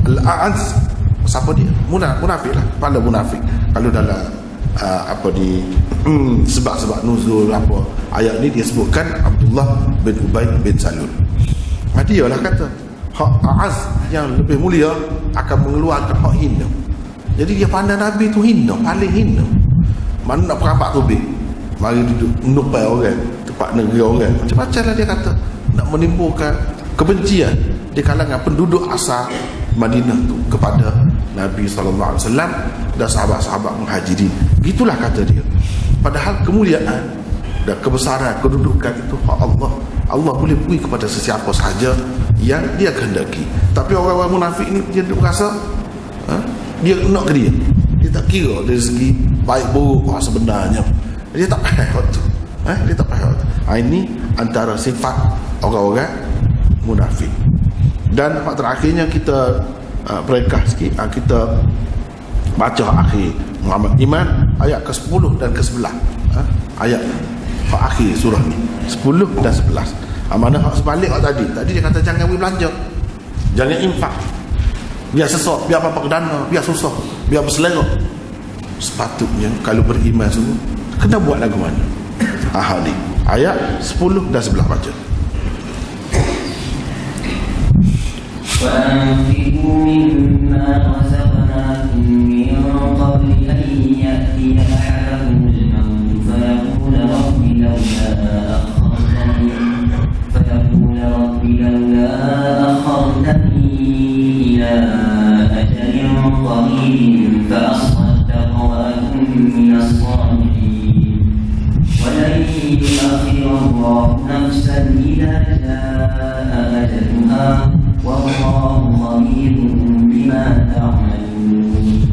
Al-A'az, siapa dia? Munafik lah, kepala munafik. Kalau dalam sebab-sebab nuzul apa ayat ni dia sebutkan Abdullah bin Ubay bin Salul. Dia lah kata hak A'az yang lebih mulia akan mengeluarkan hak hina. Jadi dia pandang Nabi tu hina, paling hina. Mana nak perabak tubik, mari duduk menupai orang tempat negeri orang, macam-macam lah dia kata, nak menimbulkan kebencian di kalangan penduduk asal Madinah tu kepada Nabi SAW dan sahabat-sahabat muhajirin. Gitulah kata dia. Padahal kemuliaan dan kebesaran kedudukan itu hak Allah. Allah boleh beri kepada sesiapa sahaja yang dia kehendaki. Tapi orang-orang munafik ni dia berasa dia nak ke dia. Dia tak kira dari segi baik buruk sebenarnya. Dia tak payah tu. Dia tak payah tu. Ini antara sifat orang-orang munafik. Dan hak terakhirnya kita peringkat sikit, kita baca akhir Muhammad Iman ayat ke-10 dan ke-11. Ayat hak akhir surah ni 10 dan 11. Mana hak sebalik hak tadi dia kata jangan beri belanja, jangan infak, biar sesak, biar apa-apa kedana, biar susah, biar berselera. Sepatutnya kalau beriman semua kena buat lagu mana? Ni ayat 10 dan 11 baca. وأنفقوا مما رزقناكم من قبل أن يأتي أحدكم الموت فيقول رب لولا أخرتني إلى أجل قريب فأصدق وأكن من الصالحين ولن يؤخر الله نفسا إذا جاء أجلها والله خبير بما تعملون.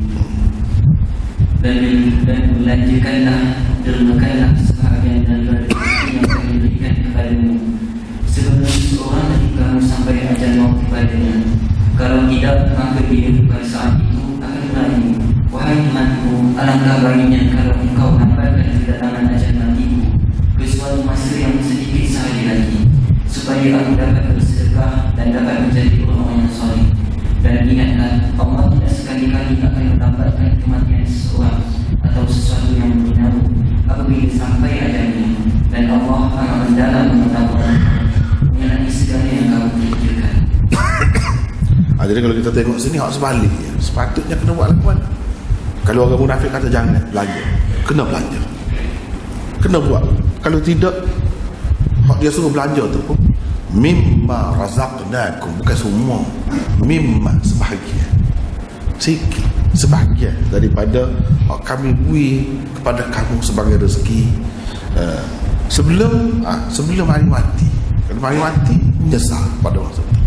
Dan belanjakanlah, dermakanlah sebahagian daripada rezeki yang kami berikan kepadamu sebelum seseorang dari kamu sampai ajal maut kepadanya. Kalau tidak, maka dia pada saat itu akan berlari, wahai temanku, alangkah baiknya kalau engkau hamparkan kedatangan ajal matiku ke suatu masa yang sedikit sehari lagi, supaya aku dapat bersedekah dan dapat menjadi orang yang soleh. Dan ingatlah, Allah tidak sekali-kali akan melambatkan kematian seseorang atau sesuatu yang berguna apabila sampai ajalnya, dan Allah akan mendalam mengetahui mengenai segala yang kamu pikirkan. Jadi kalau kita tengok sini hak sebalik, sepatutnya kena buat lakuan. Kalau orang munafik kata jangan belanja, kena belanja, kena buat. Kalau tidak, hak dia suruh belanja tu pun mimma razaqnakum, bukan semua, mimma sebahagian, sikit sebahagian daripada kami beri kepada kamu sebagai rezeki sebelum hari mati. Kalau hari mati menyesal pada masa itu.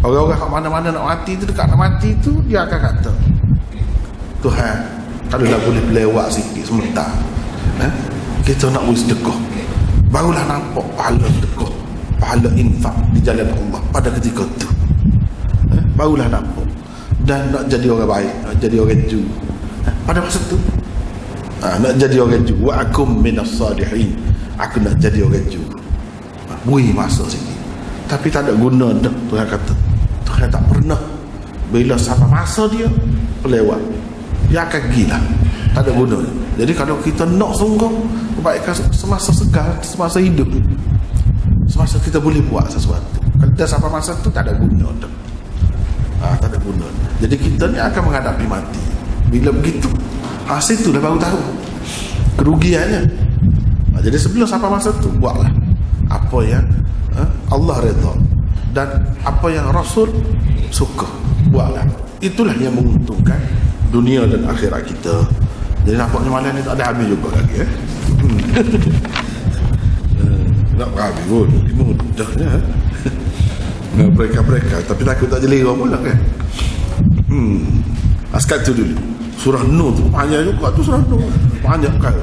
Orang-orang kat mana-mana nak mati tu, dekat nak mati tu, dia akan kata, Tuhan, kalau dah boleh lewat sikit sebentar, kita nak beri sedekah, barulah nampak pahala sedekah, pahala infak di jalan Allah pada ketika itu, barulah nampak. Dan nak jadi orang baik, nak jadi orang ju pada masa itu, nak jadi orang ju, wa akum minas salihin, aku nak jadi orang ju, beri masa sikit. Tapi tak ada guna dah. Tuhan kata, Tuhan tak pernah, bila sampai masa dia pelewat, dia akan gila, tak ada guna. Jadi kalau kita nak sungguh kebaikan semasa segar, semasa hidup, semasa kita boleh buat sesuatu, kalau dah sampai masa tu tak ada guna dah. Tak ada guna. Jadi kita ni akan menghadapi mati. Bila begitu, situ dah baru tahu kerugiannya. Jadi sebelum sampai masa tu, buatlah apa yang Allah redha dan apa yang Rasul suka, buatlah. Itulah yang menguntungkan dunia dan akhirat kita. Jadi nampaknya malam ni tak ada habis juga lagi nak habis pun mudahnya nak mereka tapi takut tak jelera pula kan. Sekat tu dulu surah Nur tu panjang juga tu, surah Nur panjang kan.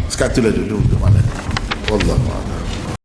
Sekat tu lah dulu untuk malam. Wallahu a'lam.